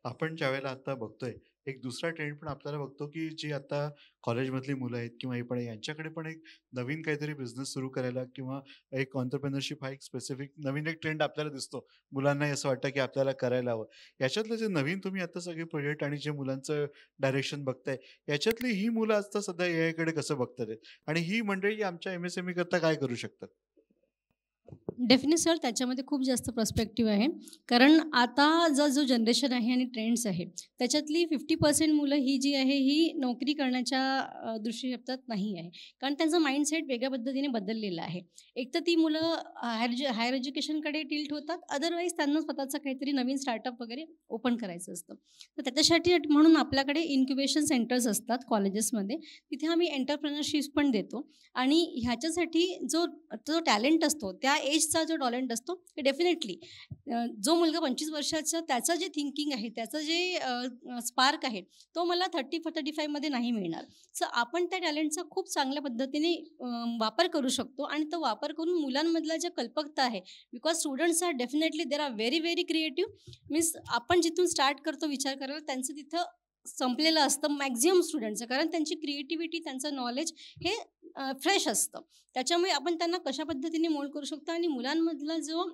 आपण ज्यावेळेला आता बघतोय एक दुसरा ट्रेंड पण आपल्याला बघतो की जी आता कॉलेजमधली मुलं आहेत किंवा हे पण यांच्याकडे पण एक नवीन काहीतरी बिझनेस सुरू करायला किंवा एक ऑन्टरप्रेनरशिप हा एक स्पेसिफिक नवीन एक ट्रेंड आपल्याला दिसतो. मुलांनाही असं वाटतं की आपल्याला करायला हवं. याच्यातलं जे नवीन तुम्ही आता सगळे प्रोजेक्ट आणि जे मुलांचं डायरेक्शन बघताय, याच्यातली ही मुलं आता सध्या AI कडे कसं बघतात आणि ही मंडळी आमच्या MSME करता काय करू शकतात? डेफिनेट सर, त्याच्यामध्ये खूप जास्त पर्स्पेक्टिव्ह आहे. कारण आता जो जनरेशन आहे आणि ट्रेंड्स आहे त्याच्यातली 50% मुलं ही जी आहे ही नोकरी करण्याच्या दृष्टीक्षेपात नाही आहे. कारण त्यांचं माइंडसेट वेगळ्या पद्धतीने बदललेलं आहे. एक तर ती मुलं हायर एज्युकेशनकडे टिल्ट होतात, अदरवाईज त्यांना स्वतःचं काहीतरी नवीन स्टार्टअप वगैरे ओपन करायचं असतं. तर त्याच्यासाठी म्हणून आपल्याकडे इन्क्युबेशन सेंटर्स असतात कॉलेजेसमध्ये, तिथे आम्ही एंटरप्रेनरशिप पण देतो. आणि ह्याच्यासाठी जो टॅलेंट असतो, त्या एजचा जो टॅलेंट असतो, ते डेफिनेटली जो मुलगा 25 वर्षाचा त्याचं जे थिंकिंग आहे, त्याचं जे स्पार्क आहे, तो मला 30-35 मध्ये नाही मिळणार. सो आपण त्या टॅलेंटचा खूप चांगल्या पद्धतीने वापर करू शकतो आणि तो वापर करून मुलांमधला जे कल्पकता आहे, because students are definitely there are very very creative. Means आपण जिथून स्टार्ट करतो विचार करायला, त्यांचं तिथं संपलेलं असतं मॅक्झिमम स्टुडंटचं. कारण त्यांची क्रिएटिव्हिटी, त्यांचं नॉलेज हे फ्रेश असतं. त्याच्यामुळे आपण त्यांना कशा पद्धतीने मोल्ड करू शकतो आणि मुलांमधला जो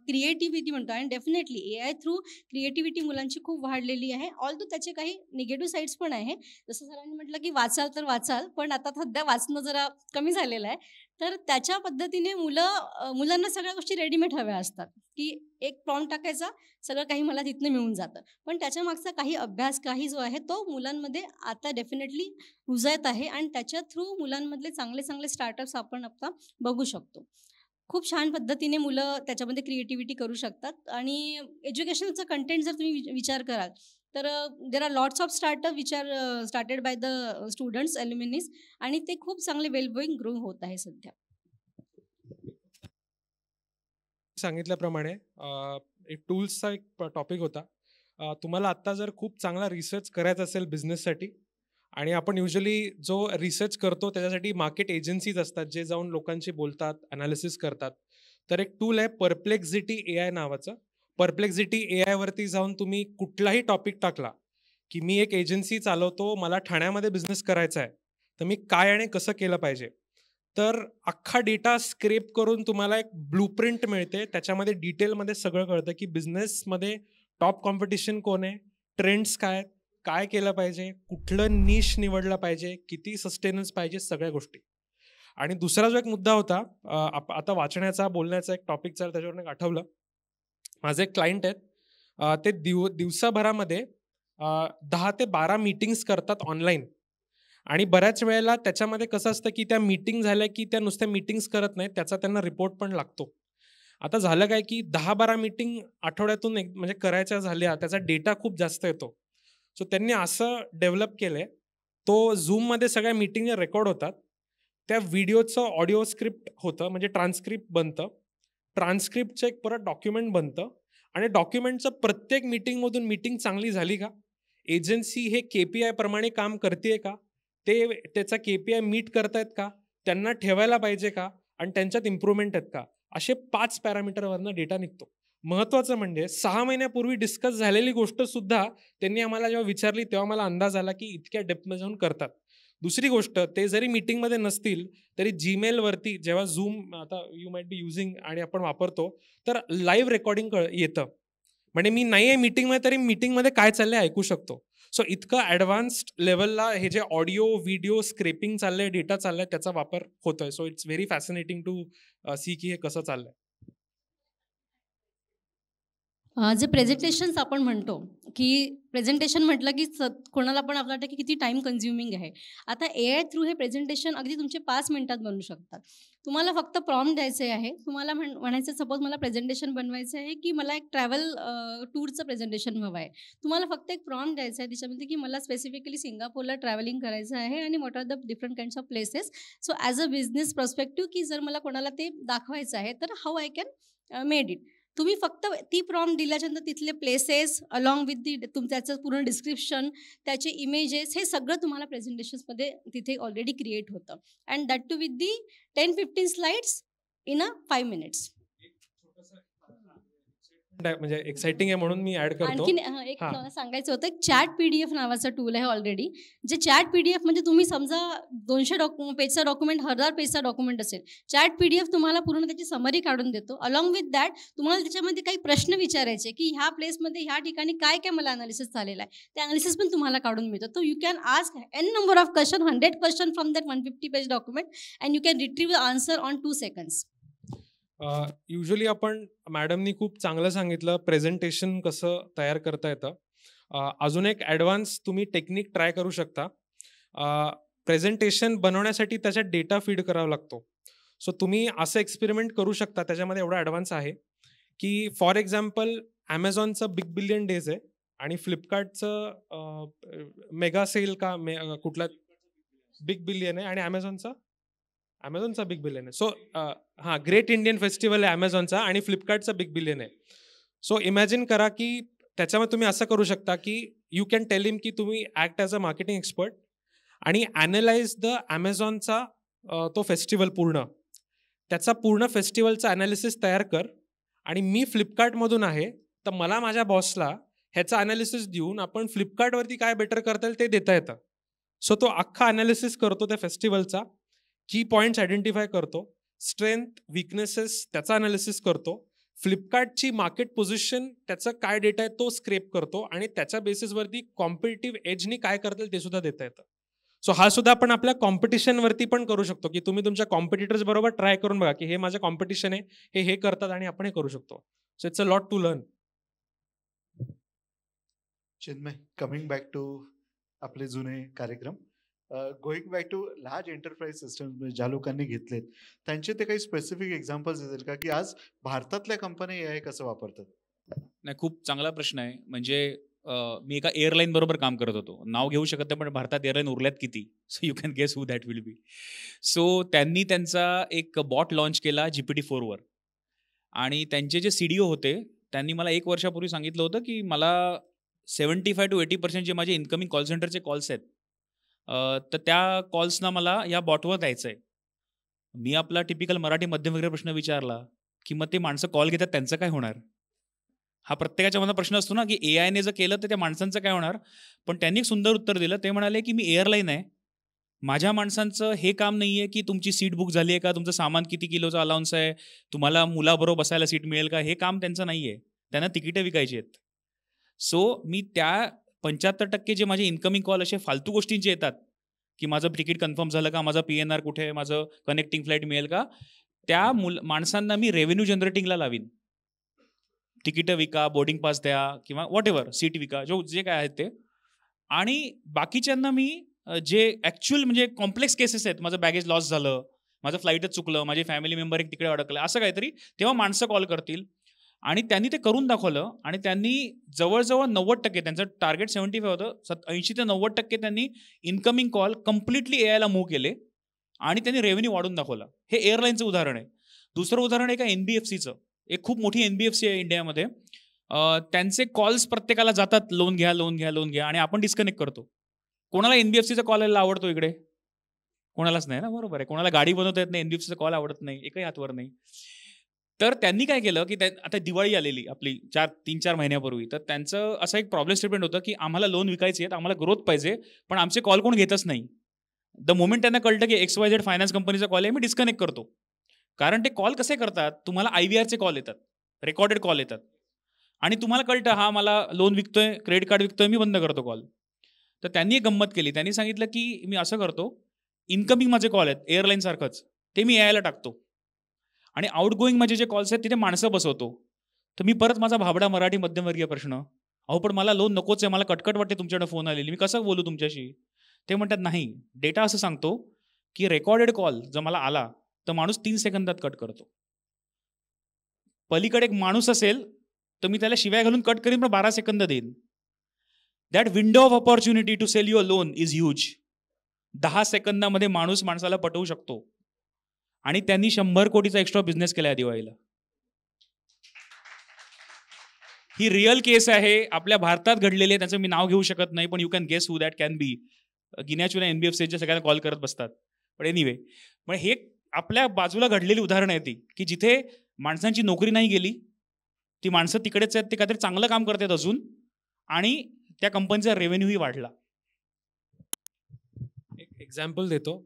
क्रिएटिव्हिटी म्हणतो, आणि डेफिनेटली AI थ्रू क्रिएटिव्हिटी मुलांची खूप वाढलेली आहे. ऑल्दो त्याचे काही निगेटिव्ह साईड्स पण आहे. जसं सरांनी म्हटलं की वाचाल तर वाचाल, पण आता सध्या वाचणं जरा कमी झालेलं आहे. तर त्याच्या पद्धतीने मुलांना सगळ्या गोष्टी रेडीमेड हव्या असतात, की एक प्रॉम्प्ट टाकायचा, सगळं काही मला तिथनं मिळून जातं. पण त्याच्या मागचा काही अभ्यास, काही जो आहे तो मुलांमध्ये आता डेफिनेटली रुजत आहे आणि त्याच्या थ्रू मुलांमधले चांगले चांगले स्टार्टअप्स आपण आता बघू शकतो. खूप छान पद्धतीने मुलं त्याच्यामध्ये क्रिएटिव्हिटी करू शकतात. आणि एज्युकेशनचं कंटेंट जर तुम्ही विचार कराल तर there are lots of startup which are started by the students alumnis, आणि ते खूप चांगले वेल गोईंग ग्रो होत आहे सध्या. सांगितल्याप्रमाणे एक टूल्सचा एक टॉपिक होता. तुम्हाला आत्ता जर खूप चांगला रिसर्च करायचा असेल बिझनेससाठी, आणि आपण युजली जो रिसर्च करतो त्याच्यासाठी मार्केट एजन्सीज असतात जे जाऊन लोकांशी बोलतात, अनालिसिस करतात. तर एक टूल आहे परप्लेक्झिटी AI नावाचं. परप्लेक्झिटी AI वरती जाऊन तुम्ही कुठलाही टॉपिक टाकला की मी एक एजन्सी चालवतो, मला ठाण्यामध्ये बिझनेस करायचा आहे, तर मी काय आणि कसं केलं पाहिजे. तर अख्खा डेटा स्क्रेप करून तुम्हाला एक ब्लूप्रिंट मिळते. त्याच्यामध्ये डिटेलमध्ये सगळं कळतं की बिझनेसमध्ये टॉप कॉम्पिटिशन कोण आहे, ट्रेंड्स काय आहेत, काय केलं पाहिजे, कुठलं निश निवडलं पाहिजे, किती सस्टेनन्स पाहिजे, सगळ्या गोष्टी. आणि दुसरा जो एक मुद्दा होता, आता वाचण्याचा बोलण्याचा एक टॉपिकचा, त्याच्यावरून एक आठवलं. माझे एक क्लायंट आहेत, ते दिवसाभरामध्ये 10 ते 12 मीटिंग्स करतात ऑनलाईन. आणि बऱ्याच वेळेला त्याच्यामध्ये कसं असतं की त्या मीटिंग झाल्या की त्या नुसत्या मीटिंग्स करत नाहीत, त्याचा त्यांना रिपोर्ट पण लागतो. आता झालं काय की 10-12 मीटिंग आठवड्यातून म्हणजे करायच्या झाल्या, त्याचा डेटा खूप जास्त येतो. सो त्यांनी असं डेव्हलप केलंय, तो झूममध्ये सगळ्या मीटिंग रेकॉर्ड होतात, त्या व्हिडिओचं ऑडिओ स्क्रिप्ट होतं, म्हणजे ट्रान्स्क्रिप्ट बनतं, ट्रान्स्क्रिप्टचं एक परत डॉक्युमेंट बनतं, आणि डॉक्युमेंटचं प्रत्येक मीटिंगमधून मीटिंग चांगली झाली का, एजन्सी हे KPI प्रमाणे काम करते का, ते त्याचा KPI मीट करतायत का, त्यांना ठेवायला पाहिजे का, आणि त्यांच्यात इम्प्रूव्हमेंट आहेत का, असे 5 पॅरामीटरवरनं डेटा निघतो. महत्त्वाचं म्हणजे 6 महिन्यापूर्वी डिस्कस झालेली गोष्ट सुद्धा त्यांनी आम्हाला जेव्हा विचारली तेव्हा मला अंदाज आला की इतक्या डेप्थमध्ये जाऊन करतात. दुसरी गोष्ट, ते जरी मीटिंगमध्ये नसतील तरी जीमेलवरती जेव्हा झूम आता यू माइट बी युझिंग आणि आपण वापरतो, तर लाईव्ह रेकॉर्डिंग येतं. म्हणजे मी नाही आहे मीटिंगमध्ये तरी मीटिंगमध्ये काय चाललंय ऐकू शकतो. सो इतकं ॲडव्हान्स्ड लेवलला हे जे ऑडिओ व्हिडिओ स्क्रेपिंग चाललंय, डेटा चाललाय, त्याचा वापर होतोय. So it's very fascinating to see की हे कसं चाललंय. जे प्रेझेंटेशन्स आपण म्हणतो की प्रेझेंटेशन म्हटलं की कोणाला पण आपलं वाटतं की किती टाईम कन्झ्युमिंग आहे. आता AI थ्रू हे प्रेझेंटेशन अगदी तुमचे 5 मिनिटात बनू शकतात. तुम्हाला फक्त प्रॉम्प्ट द्यायचे आहे. तुम्हाला म्हणायचं सपोज मला प्रेझेंटेशन बनवायचं आहे की मला एक ट्रॅव्हल टूरचं प्रेझेंटेशन हवं आहे. तुम्हाला फक्त एक प्रॉम्प्ट द्यायचं आहे त्याच्यामध्ये की मला स्पेसिफिकली सिंगापूरला ट्रॅव्हलिंग करायचं आहे आणि what are the different kinds of places. So as a business perspective की जर मला कोणाला ते दाखवायचं आहे तर how I can made it. तुम्ही फक्त ती प्रॉम्प्ट दिल्याच्यानंतर तिथले प्लेसेस अलॉंग विथ त्याचं पूर्ण डिस्क्रिप्शन, त्याचे इमेजेस, हे सगळं तुम्हाला प्रेझेंटेशन्समध्ये तिथे ऑलरेडी क्रिएट होतं. And that too with the 10-15 slides in a 5 minutes. म्हणजे एक्साइटिंग आहे म्हणून मी ऍड करतो. आणखीन एक सांगायचं होतं, चॅट PDF नावाचं टूल आहे ऑलरेडी. जे चॅट PDF म्हणजे तुम्ही समजा 200 पेजचा डॉक्युमेंट, 1000 पेजचा डॉक्युमेंट असेल, चॅट PDF तुम्हाला पूर्ण त्याची समरी काढून देतो. अलॉंग विथ दॅट तुम्हाला त्याच्यामध्ये काही प्रश्न विचारायचे की ह्या प्लेसमध्ये ह्या ठिकाणी काय काय मला अनालिसिस झालेला आहे, ते अनालिसिस पण तुम्हाला काढून मिळतं. तो you can ask n number of question, 100 question from that 150 page document and you can retrieve the answer on 2 seconds. Usually आपण मॅडमनी खूप चांगलं सांगितलं प्रेझेंटेशन कसं तयार करता येतं. अजून एक ॲडव्हान्स तुम्ही टेक्निक ट्राय करू शकता. प्रेझेंटेशन बनवण्यासाठी त्याच्यात डेटा फीड करावा लागतो. सो तुम्ही असं एक्सपेरिमेंट करू शकता, त्याच्यामध्ये एवढा ॲडव्हान्स आहे की फॉर एक्झाम्पल ॲमेझॉनचं बिग बिलियन डेज आहे आणि फ्लिपकार्टचं मेगा सेल का कुठला बिग बिलियन आहे आणि ॲमेझॉनचा बिग बिलियन आहे. सो ग्रेट इंडियन फेस्टिवल आहे ॲमेझॉनचा आणि फ्लिपकार्टचा बिग बिलियन आहे. सो इमॅजिन करा की त्याच्यामध्ये तुम्ही असं करू शकता की यू कॅन टेल हिम की तुम्ही act as a marketing expert आणि ॲनालाइज द ॲमेझॉनचा तो फेस्टिवल पूर्ण, त्याचा पूर्ण फेस्टिवलचा ॲनालिसिस तयार कर आणि मी फ्लिपकार्टमधून आहे तर मला माझ्या बॉसला ह्याचा ॲनालिसिस देऊन आपण फ्लिपकार्टवरती काय बेटर करता येईल ते देता येतं. सो तो अख्खा ॲनालिसिस करतो त्या फेस्टिवलचा, की पॉईंट्स आयडेंटिफाय करतो, स्ट्रेंथ विकनेसेस त्याचा अनालिसिस करतो, फ्लिपकार्टची मार्केट पोझिशन त्याचा काय डेटा आहे तो स्क्रेप करतो आणि त्याच्या बेसिसवरती कॉम्पिटिटिव्ह एजनी काय करता येईल ते सुद्धा देता येतं. सो हा सुद्धा आपण आपल्या कॉम्पिटिशनवरती पण करू शकतो की तुम्ही तुमच्या कॉम्पिटिटर्स बरोबर ट्राय करून बघा की हे माझं कॉम्पिटिशन आहे, हे करतात आणि आपण हे करू शकतो. So it's a lot to learn. Chinmay, coming back to आपले जुने कार्यक्रम, going back to large enterprise system ज्या लोकांनी घेतलेत त्यांचे ते काही स्पेसिफिक एक्झाम्पल्स असेल का की आज भारतातल्या कंपन्या AI कसं वापरतात? नाही, खूप चांगला प्रश्न आहे. म्हणजे मी एका एअरलाईन बरोबर काम करत होतो, नाव घेऊ शकत नाही पण भारतात एअरलाईन उरल्यात किती, so you can guess who that will be. So त्यांनी त्यांचा एक बॉट लॉन्च केला GPT-4 आणि त्यांचे जे CDO होते त्यांनी मला 1 वर्षापूर्वी सांगितलं होतं की मला 75% to 80% जे माझे इन्कमिंग कॉल सेंटरचे कॉल्स आहेत तर त्या कॉल्सना मला या बॉटवर द्यायचं आहे. मी आपला टिपिकल मराठी मध्यम वगैरे प्रश्न विचारला की मग ते माणसं कॉल घेतात त्यांचं काय होणार. हा प्रत्येकाच्या मनात प्रश्न असतो ना की AI ने जर केलं तर त्या माणसांचं काय होणार. पण त्यांनी एक सुंदर उत्तर दिलं. ते म्हणाले की मी एअरलाईन आहे, माझ्या माणसांचं हे काम नाही आहे की तुमची सीट बुक झाली आहे का, तुमचं सामान किती किलोचं अलाउन्स आहे, तुम्हाला मुलाबरोबर बसायला सीट मिळेल का, हे काम त्यांचं नाही आहे. त्यांना तिकीटं विकायची आहेत. सो मी त्या 75% जे माझे इन्कमिंग कॉल असे फालतू गोष्टींचे येतात की माझं तिकीट कन्फर्म झालं का, माझं PNR कुठे आहे, माझं कनेक्टिंग फ्लाईट मिळेल का, त्या माणसांना मी रेव्हेन्यू जनरेटिंगला लावीन. तिकीटं विका, बोर्डिंग पास द्या किंवा वॉट एव्हर, सीट विका, जे काय आहेत ते. आणि बाकीच्यांना मी जे ॲक्च्युअल म्हणजे कॉम्प्लेक्स केसेस आहेत, माझं बॅगेज लॉस झालं, माझं फ्लाईटच चुकलं, माझे फॅमिली मेंबर एक तिकडे अडकलं, असं काहीतरी, तेव्हा माणसं कॉल करतील. आणि त्यांनी ते करून दाखवलं आणि त्यांनी जवळजवळ 90%, त्यांचं टार्गेट 75 होतं, 80 ते 90% त्यांनी इन्कमिंग कॉल कम्प्लिटली AIला मूव्ह केले आणि त्यांनी रेव्हेन्यू वाढून दाखवला. हे एअरलाईनचं उदाहरण आहे. दुसरं उदाहरण आहे का NBFCचं. एक खूप मोठी NBFC आहे इंडियामध्ये. त्यांचे कॉल्स प्रत्येकाला जातात, लोन घ्या, लोन घ्या, लोन घ्या, आणि आपण डिस्कनेक्ट करतो. कोणाला NBFCचा कॉल यायला आवडतो इकडे? कोणालाच नाही ना, बरोबर आहे. कोणाला गाडी बनवता येत नाही, NBFCचा कॉल आवडत नाही, एकही हातवर नाही. तर त्यांनी काय केलं की आता दिवाळी आलेली आपली 3-4 महिन्यापूर्वी, तर त्यांचं असं एक प्रॉब्लेम स्टेटमेंट होतं की आम्हाला लोन विकायचे आहेत, आम्हाला ग्रोथ पाहिजे, पण आमचे कॉल कोण घेतच नाही. द मोमेंट त्यांना कळतं की XYZ फायनान्स कंपनीचा कॉल आहे, मी डिस्कनेक्ट करतो. कारण ते कॉल कसे करतात, तुम्हाला IVRचे कॉल येतात, रेकॉर्डेड कॉल येतात, आणि तुम्हाला कळतं हा मला लोन विकतोय, क्रेडिट कार्ड विकतोय, मी बंद करतो कॉल. तर त्यांनी एक गंमत केली. त्यांनी सांगितलं की मी असं करतो, इन्कमिंग माझे कॉल आहेत एअरलाईन सारखंच, ते मी AIला टाकतो, आणि आउटगोईंग माझे जे कॉल्स आहेत तिथे माणसं बसवतो. तर मी परत माझा भाबडा मराठी मध्यमवर्गीय प्रश्न, अहो पण मला लोन नकोच आहे, मला कटकट वाटते तुमच्याकडे फोन आलेली, मी कसं बोलू तुमच्याशी? ते म्हणतात नाही, डेटा असं सांगतो की रेकॉर्डेड कॉल जर मला आला तर माणूस 3 सेकंदात कट करतो. पलीकडे एक माणूस असेल तर मी त्याला शिवाय घालून कट करीन, पण 12 सेकंद देईन. That window of opportunity to sell your loan is huge. 10 सेकंदामध्ये माणूस माणसाला पटवू शकतो, आणि त्यांनी 100 कोटीचा एक्स्ट्रा बिझनेस केला आहे दिवाळीला. ही रिअल केस आहे, आपल्या भारतात घडलेली आहे. त्याचं मी नाव घेऊ शकत नाही, पण you can guess who that can be. गिन्याचुन्या NBFCच्या सगळ्यांना कॉल करत बसतात, पण एनिवे, पण हे आपल्या बाजूला घडलेली उदाहरणं आहेत ती, की जिथे माणसांची नोकरी नाही गेली, ती माणसं तिकडेच आहेत, ते काहीतरी चांगलं काम करतात अजून, आणि त्या कंपनीचा रेव्हेन्यूही वाढला. एक एक्झाम्पल देतो.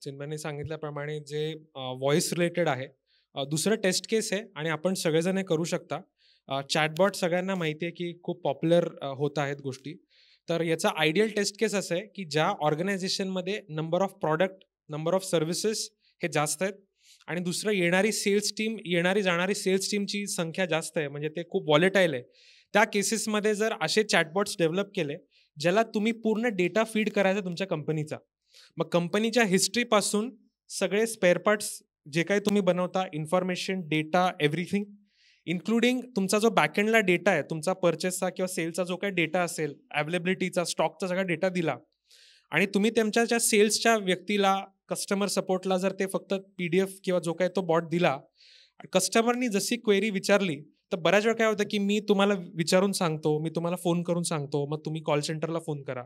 चिन्मयने सांगितल्याप्रमाणे जे व्हॉइस रिलेटेड आहे, दुसरं टेस्ट केस आहे आणि आपण सगळेजण हे करू शकता. चॅटबॉट सगळ्यांना माहिती आहे की खूप पॉप्युलर होत आहेत गोष्टी. तर याचा आयडियल टेस्ट केस असं आहे की ज्या ऑर्गनायझेशनमध्ये number of product, number of services हे जास्त आहेत, आणि दुसरं येणारी जाणारी सेल्स टीमची संख्या जास्त आहे, म्हणजे ते खूप व्हॉलेटाईल आहे. त्या केसेसमध्ये जर असे चॅटबॉट्स डेव्हलप केले ज्याला तुम्ही पूर्ण डेटा फीड करायचा तुमच्या कंपनीचा, मग कंपनीच्या हिस्ट्रीपासून सगळे स्पेअर पार्ट्स जे काही तुम्ही बनवता, इन्फॉर्मेशन, डेटा, एव्हरीथिंग, इन्क्लुडिंग तुमचा जो बॅकएंडला डेटा आहे, तुमचा परचेसचा किंवा सेलचा जो काही डेटा असेल, अवेलेबिलिटीचा, स्टॉकचा सगळा डेटा दिला, आणि तुम्ही त्यांच्या सेल्सच्या व्यक्तीला, कस्टमर सपोर्टला जर ते फक्त PDF किंवा जो काही तो बॉट दिला, कस्टमरनी जशी क्वेरी विचारली, तर बऱ्याच वेळा काय होतं की मी तुम्हाला विचारून सांगतो, मी तुम्हाला फोन करून सांगतो, मग तुम्ही कॉल सेंटरला फोन करा,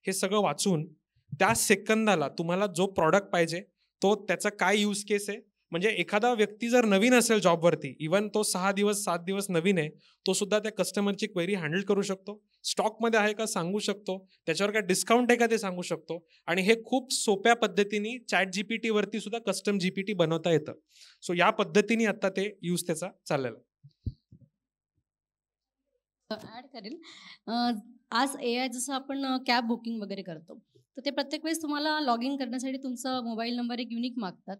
हे सगळं वाचून त्या सेकंदाला तुम्हाला जो प्रॉडक्ट पाहिजे तो, त्याचा काय यूज केस आहे, म्हणजे एखादा व्यक्ती जर नवीन असेल जॉबवरती, इवन तो 6 दिवस 7 दिवस नवीन आहे, तो सुद्धा त्या कस्टमरची क्वेरी हँडल करू शकतो, स्टॉकमध्ये आहे का सांगू शकतो, त्याच्यावर काय डिस्काउंट आहे का ते सांगू शकतो, आणि हे खूप सोप्या पद्धतीने ChatGPT वरती सुद्धा कस्टम GPT बनवता येतं. सो या पद्धतीने आता ते यूज त्याचा चाललेला. ॲड करेल. आज AI जसं आपण कॅब बुकिंग वगैरे करतो, तर ते प्रत्येक वेळेस तुम्हाला लॉग इन करण्यासाठी तुमचा मोबाईल नंबर एक युनिक मागतात,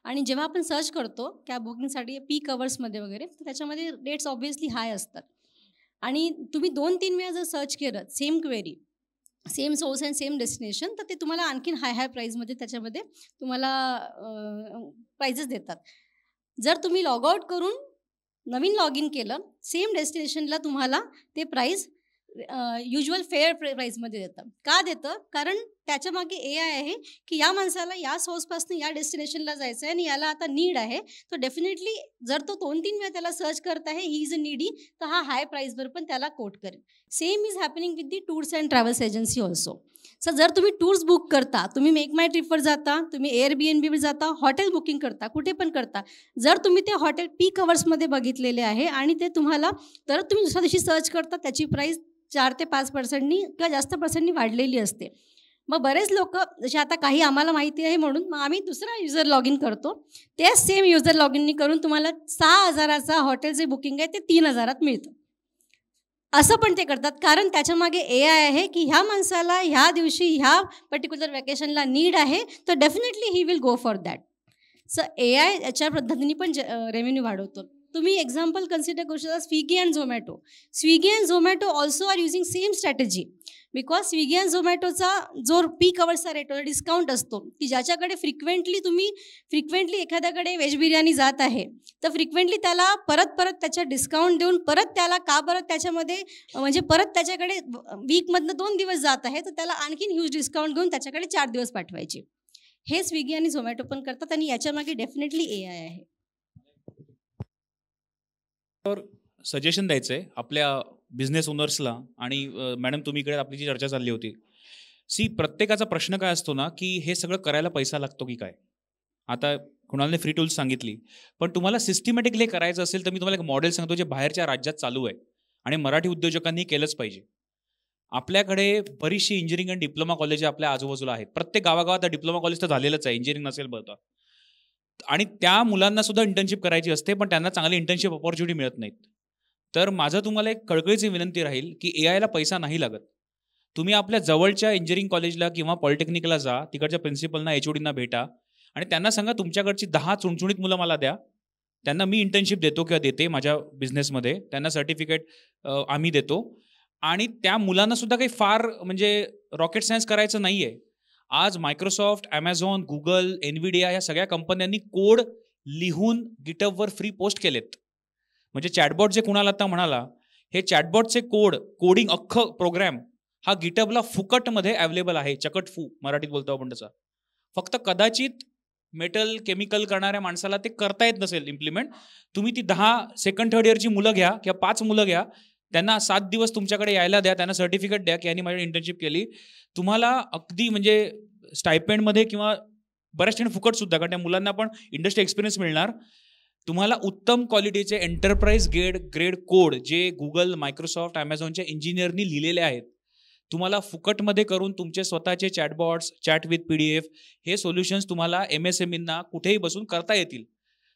आणि जेव्हा आपण सर्च करतो कॅब बुकिंगसाठी पीक अवर्समध्ये वगैरे, तर त्याच्यामध्ये रेट्स ऑब्व्हियसली हाय असतात, आणि तुम्ही 2-3 वेळा जर सर्च केलं same query, same source and same destination, तर ते तुम्हाला आणखीन हाय प्राईजमध्ये त्याच्यामध्ये तुम्हाला प्राइजेस देतात. जर तुम्ही लॉग आउट करून नवीन लॉग इन केलं, सेम डेस्टिनेशनला तुम्हाला ते प्राईस युज्युअल फेअर प्राईसमध्ये देतं. का देतं? कारण त्याच्यामागे AI आहे की या माणसाला या सोर्सपासून या डेस्टिनेशनला जायचं आहे, आणि याला आता नीड आहे, तो डेफिनेटली जर तो 2-3 वेळा त्याला सर्च करत आहे, ही इज अ नीडी, तर हा हाय प्राईसवर पण त्याला कोट करेल. Same is happening with the tours and travels agency also. Sir जर तुम्ही टूर्स बुक करता, तुम्ही मेक माय ट्रिपवर जाता, तुम्ही एअरबीएनबीवर जाता, हॉटेल बुकिंग करता, कुठे पण करता, जर तुम्ही ते हॉटेल पीक अवर्समध्ये बघितलेले आहे आणि ते तुम्हाला तर तुम्ही दुसऱ्या दिवशी सर्च करता, त्याची प्राईस 4 ते 5% किंवा जास्त पर्सेंटनी वाढलेली असते. मग बरेच लोक जसे आता काही आम्हाला माहिती आहे म्हणून मग आम्ही दुसरा युजर लॉग इन करतो, त्याच सेम युजर लॉग इन करून तुम्हाला 6,000चा हॉटेल जे बुकिंग आहे ते 3,000त मिळतं. असं पण ते करतात, कारण त्याच्यामागे AI आहे की ह्या माणसाला ह्या दिवशी ह्या पर्टिक्युलर वॅकेशनला नीड आहे, तर definitely he will go for that. So AI याच्या पद्धतीने पण रेव्हेन्यू वाढवतो. तुम्ही एक्झाम्पल कन्सिडर करू शकता Swiggy and Zomato. Swiggy and Zomato also are using same strategy, because Swiggy and झोमॅटोचा जो पीक अवर्सचा रेट डिस्काउंट असतो, की ज्याच्याकडे फ्रिक्वेंटली एखाद्याकडे व्हेज बिर्याणी जात आहे, तर फ्रिक्वेंटली त्याला परत त्याच्या डिस्काउंट देऊन परत त्याला परत त्याच्यामध्ये म्हणजे परत त्याच्याकडे वीकमधनं 2 दिवस जात आहे, तर त्याला आणखीन ह्यूज डिस्काउंट घेऊन त्याच्याकडे 4 दिवस पाठवायचे. हे स्विगी आणि झोमॅटो पण करतात आणि याच्यामागे डेफिनेटली AI आहे. तर सजेशन द्यायचं आहे आपल्या बिझनेस ओनर्सला. आणि मॅडम तुम्ही इकडे आपली जी चर्चा चालली होती, प्रत्येकाचा प्रश्न काय असतो ना, की हे सगळं करायला पैसा लागतो की काय. आता कुणालने फ्री टूल्स सांगितली, पण तुम्हाला सिस्टमॅटिकली करायचं असेल तर मी तुम्हाला एक मॉडेल सांगतो जे बाहेरच्या राज्यात चालू आहे आणि मराठी उद्योजकांनी केलंच पाहिजे. आपल्याकडे बरीचशी इंजिनिअरिंग आणि डिप्लोमा कॉलेज आपल्या आजूबाजूला आहेत. प्रत्येक गावागावात डिप्लोमा कॉलेज तर झालेलंच आहे, इंजिनिअरिंग नसेल बघता. आणि त्या मुलांना सुद्धा इंटर्नशिप करायची असते, पण त्यांना चांगली इंटर्नशिप ऑपॉर्च्युनिटी मिळत नाहीत. तर माझं तुम्हाला एक कळकळीची विनंती राहील की AIला पैसा नाही लागत. तुम्ही आपल्या जवळच्या इंजिनिअरिंग कॉलेजला किंवा पॉलिटेक्निकला जा, तिकडच्या प्रिन्सिपलना HODना भेटा आणि त्यांना सांगा तुमच्याकडची 10 चुणचुणीत मुलं मला द्या, त्यांना मी इंटर्नशिप देतो किंवा देते माझ्या बिझनेसमध्ये, त्यांना सर्टिफिकेट आम्ही देतो. आणि त्या मुलांना सुद्धा काही फार म्हणजे रॉकेट सायन्स करायचं नाही आहे. आज मायक्रोसॉफ्ट, ॲमेझॉन, गुगल, एनव्हिडिया या सगळ्या कंपन्यांनी कोड लिहून गिटहबवर फ्री पोस्ट केलेत. म्हणजे चॅटबॉट जे कुणाला आता म्हणाला, हे चॅटबॉटचे कोडिंग अख्खं प्रोग्रॅम हा गिटहबला फुकटमध्ये अवेलेबल आहे. चकटफू मराठीत बोलतो आपण त्याचा. फक्त कदाचित मेटल केमिकल करणाऱ्या माणसाला ते करता येत नसेल इम्प्लिमेंट. तुम्ही ती 10 सेकंड थर्ड इयरची मुलं घ्या किंवा 5 मुलं घ्या, त्यांना 7 दिवस तुमच्याकडे यायला द्या, त्यांना सर्टिफिकेट द्या की यांनी माझी इंटर्नशिप केली. तुम्हाला अगदी म्हणजे स्टायपेंडमध्ये किंवा बऱ्याच ठिकाणी फुकट सुद्धा, कारण त्या मुलांना पण इंडस्ट्री एक्सपिरियन्स मिळणार. तुम्हाला उत्तम क्वालिटीचे एंटरप्राइज ग्रेड कोड जे गुगल, मायक्रोसॉफ्ट, ॲमेझॉनच्या इंजिनियरनी लिहिलेले आहेत, तुम्हाला फुकटमध्ये करून तुमचे स्वतःचे चॅटबॉट्स, चॅट विथ PDF हे सोल्युशन्स तुम्हाला MSMEंना कुठेही बसून करता येतील.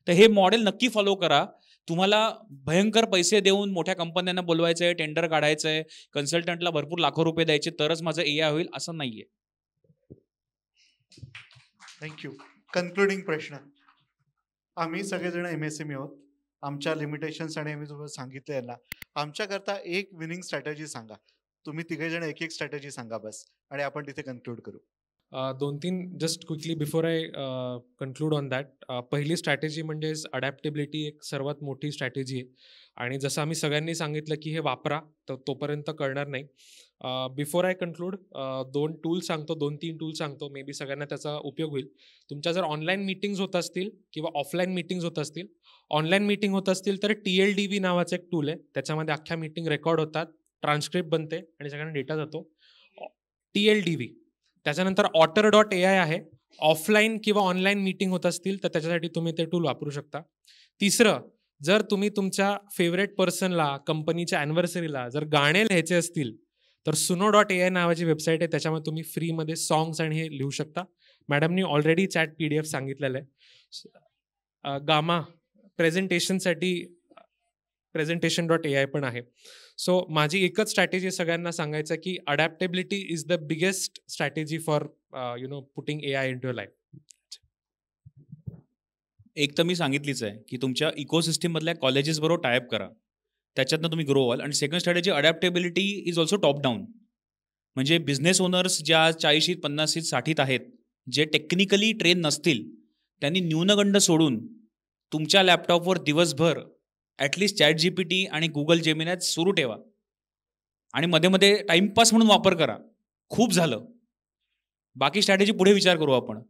तर हे मॉडेल नक्की फॉलो करा. तुम्हाला भयंकर पैसे देऊन मोठ्या कंपन्यांना बोलवायचं आहे, टेंडर काढायचं आहे, कन्सल्टंटला भरपूर लाखो रुपये द्यायचे तरच माझं AI होईल असं नाहीये. थँक्यू. कन्क्लुडिंग प्रश्न. आम्ही सगळेजण MSME आहोत. आमच्या लिमिटेशन्स आणि आम्ही तुम्हाला सांगितलं यांना. आमच्याकरता एक विनिंग स्ट्रॅटेजी सांगा. तुम्ही तिघेजण एक स्ट्रॅटेजी सांगा बस, आणि आपण तिथे कन्क्लूड करू. 2-3 just quickly before I conclude on that. पहिली स्ट्रॅटेजी म्हणजे अडॅप्टेबिलिटी एक सर्वात मोठी स्ट्रॅटेजी आहे. आणि जसं आम्ही सगळ्यांनी सांगितलं की हे वापरा, तर तोपर्यंत कळणार नाही. बिफोर आय कन्क्लूड 2 टूल सांगतो, 2-3 टूल सांगतो, मे बी सगळ्यांना त्याचा उपयोग होईल. तुमच्या जर ऑनलाईन मीटिंग्स होत असतील किंवा ऑफलाईन मीटिंग्स होत असतील, ऑनलाईन मीटिंग होत असतील तर TLDV नावाचं एक टूल आहे. त्याच्यामध्ये अख्ख्या मीटिंग रेकॉर्ड होतात, ट्रान्स्क्रिप्ट बनते आणि सगळ्यांना डेटा जातो. TLDV. त्याच्यानंतर otter.ai आहे. ऑफलाईन किंवा ऑनलाईन मीटिंग होत असतील तर त्याच्यासाठी तुम्ही ते टूल वापरू शकता. तिसरं, जर तुम्ही तुमच्या फेवरेट पर्सनला, कंपनीच्या ॲनिव्हर्सरीला जर गाणे लिहायचे असतील तर suno.ai नावाची वेबसाईट आहे. त्याच्यामध्ये तुम्ही फ्रीमध्ये सॉंग्स आणि हे लिहू शकता. मॅडमनी ऑलरेडी चॅट PDF सांगितलेलं आहे. गामा प्रेझेंटेशनसाठी presentation.ai पण आहे. सो माझी एकच स्ट्रॅटेजी सगळ्यांना सांगायचं की adaptability is the biggest strategy for putting AI into life. एक तर मी सांगितलीच आहे की तुमच्या इकोसिस्टममधल्या कॉलेजेस बरोबर टायअप करा, त्याच्यातनं तुम्ही ग्रो व्हाल. आणि second strategy adaptability is also top down. म्हणजे बिझनेस ओनर्स ज्या 40, 50, 60 आहेत, जे टेक्निकली ट्रेन नसतील, त्यांनी न्यूनगंड सोडून तुमच्या लॅपटॉपवर दिवसभर ॲटलिस्ट ChatGPT आणि गुगल जेमिनाय सुरू ठेवा आणि मध्ये मध्ये टाइमपास म्हणून वापर करा. खूप झालं. बाकी स्ट्रॅटेजी पुढे विचार करू आपण.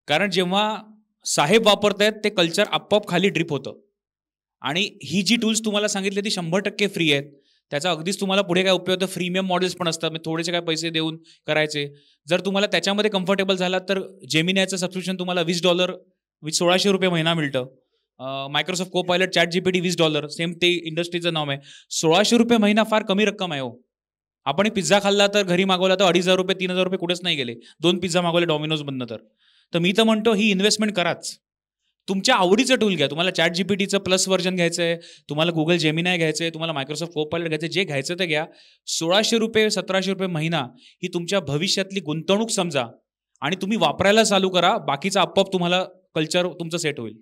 कारण जेव्हा साहेब वापरतायत ते कल्चर आपोआप खाली ड्रिप होतं. आणि ही जी टूल्स तुम्हाला सांगितली ती 100% फ्री आहेत. त्याचा अगदीच तुम्हाला पुढे काय उपयोग होतं, फ्रीमियम मॉडेल्स पण असतात, म्हणजे थोडेसे काय पैसे देऊन करायचे. जर तुम्हाला त्याच्यामध्ये कम्फर्टेबल झाला तर जेमिनायचं सबस्क्रिप्शन तुम्हाला $20 $1600 महिना मिळतं. मायक्रोसॉफ्ट को पायलट चॅट जीपीटी $20, सेम ते इंडस्ट्रीचं नाव आहे. $1600 महिना फार कमी रक्कम आहे हो. आपण पिझ्झा खाल्ला तर घरी मागवला तर $2500 $3000 कुठेच नाही गेले. 2 पिझ्झा मागवले डॉमिनोज बंद तर मी तर म्हणतो ही इन्व्हेस्टमेंट कराच. तुमच्या आवडीचं टूल घ्या. तुम्हाला चॅट जीपीटीचं प्लस व्हर्जन घ्यायचं आहे, तुम्हाला गुगल जेमिनाय घ्यायचं आहे, तुम्हाला मायक्रोसॉफ्ट को पायलट घ्यायचं आहे, जे घ्यायचं ते घ्या. $1600 $1700 महिना ही तुमच्या भविष्यातली गुंतवणूक समजा आणि तुम्ही वापरायला चालू करा. बाकीचा आपोआप तुम्हाला कल्चर तुमचं सेट होईल.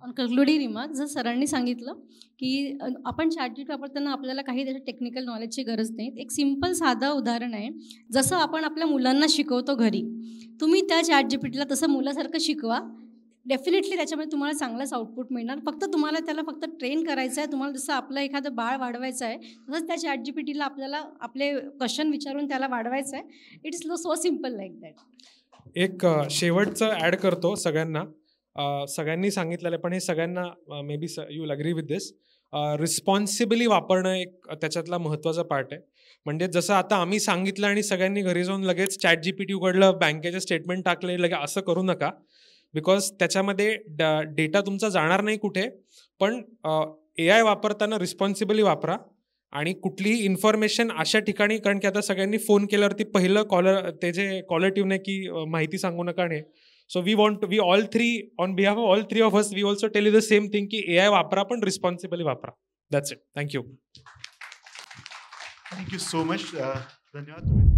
ऑन कन्क्लुडिंग रिमार्क, जर सरांनी सांगितलं की आपण चॅटजीपीटी वापरताना आपल्याला काही त्याच्या टेक्निकल नॉलेजची गरज नाही. एक सिम्पल साधं उदाहरण आहे, जसं आपण आपल्या मुलांना शिकवतो घरी, तुम्ही त्या चॅटजीपीटीला तसं मुलासारखं शिकवा. डेफिनेटली त्याच्यामध्ये तुम्हाला चांगलाच आउटपुट मिळणार. फक्त तुम्हाला त्याला फक्त ट्रेन करायचं आहे. तुम्हाला जसं आपलं एखादं बाळ वाढवायचं आहे तसंच त्या चॅटजीपीटीला आपल्याला आपले क्वेश्चन विचारून त्याला वाढवायचं आहे. It's so simple like that. एक शेवटचं ॲड करतो सगळ्यांना. सगळ्यांनी सांगितलेलं आहे, पण हे सगळ्यांना may be you will agree with this. Responsibly वापरणं एक त्याच्यातला महत्त्वाचा पार्ट आहे. म्हणजे जसं आता आम्ही सांगितलं आणि सगळ्यांनी घरी जाऊन लगेच चॅट जीपीटी उघडलं, बँकेचे स्टेटमेंट टाकले, लगे असं करू नका. बिकॉज त्याच्यामध्ये डेटा तुमचा जाणार नाही कुठे. पण AI वापरताना रिस्पॉन्सिबली वापरा. आणि कुठलीही इन्फॉर्मेशन अशा ठिकाणी, कारण की आता सगळ्यांनी फोन केल्यावरती पहिलं ते जे कॉलर ट्यून आहे की माहिती सांगू नका ने. So we all three on behalf of all three of us we also tell you the same thing की AI वापरा पण रिस्पॉन्सिबली वापरा. That's it. Thank you. Thank you so much. धन्यवाद.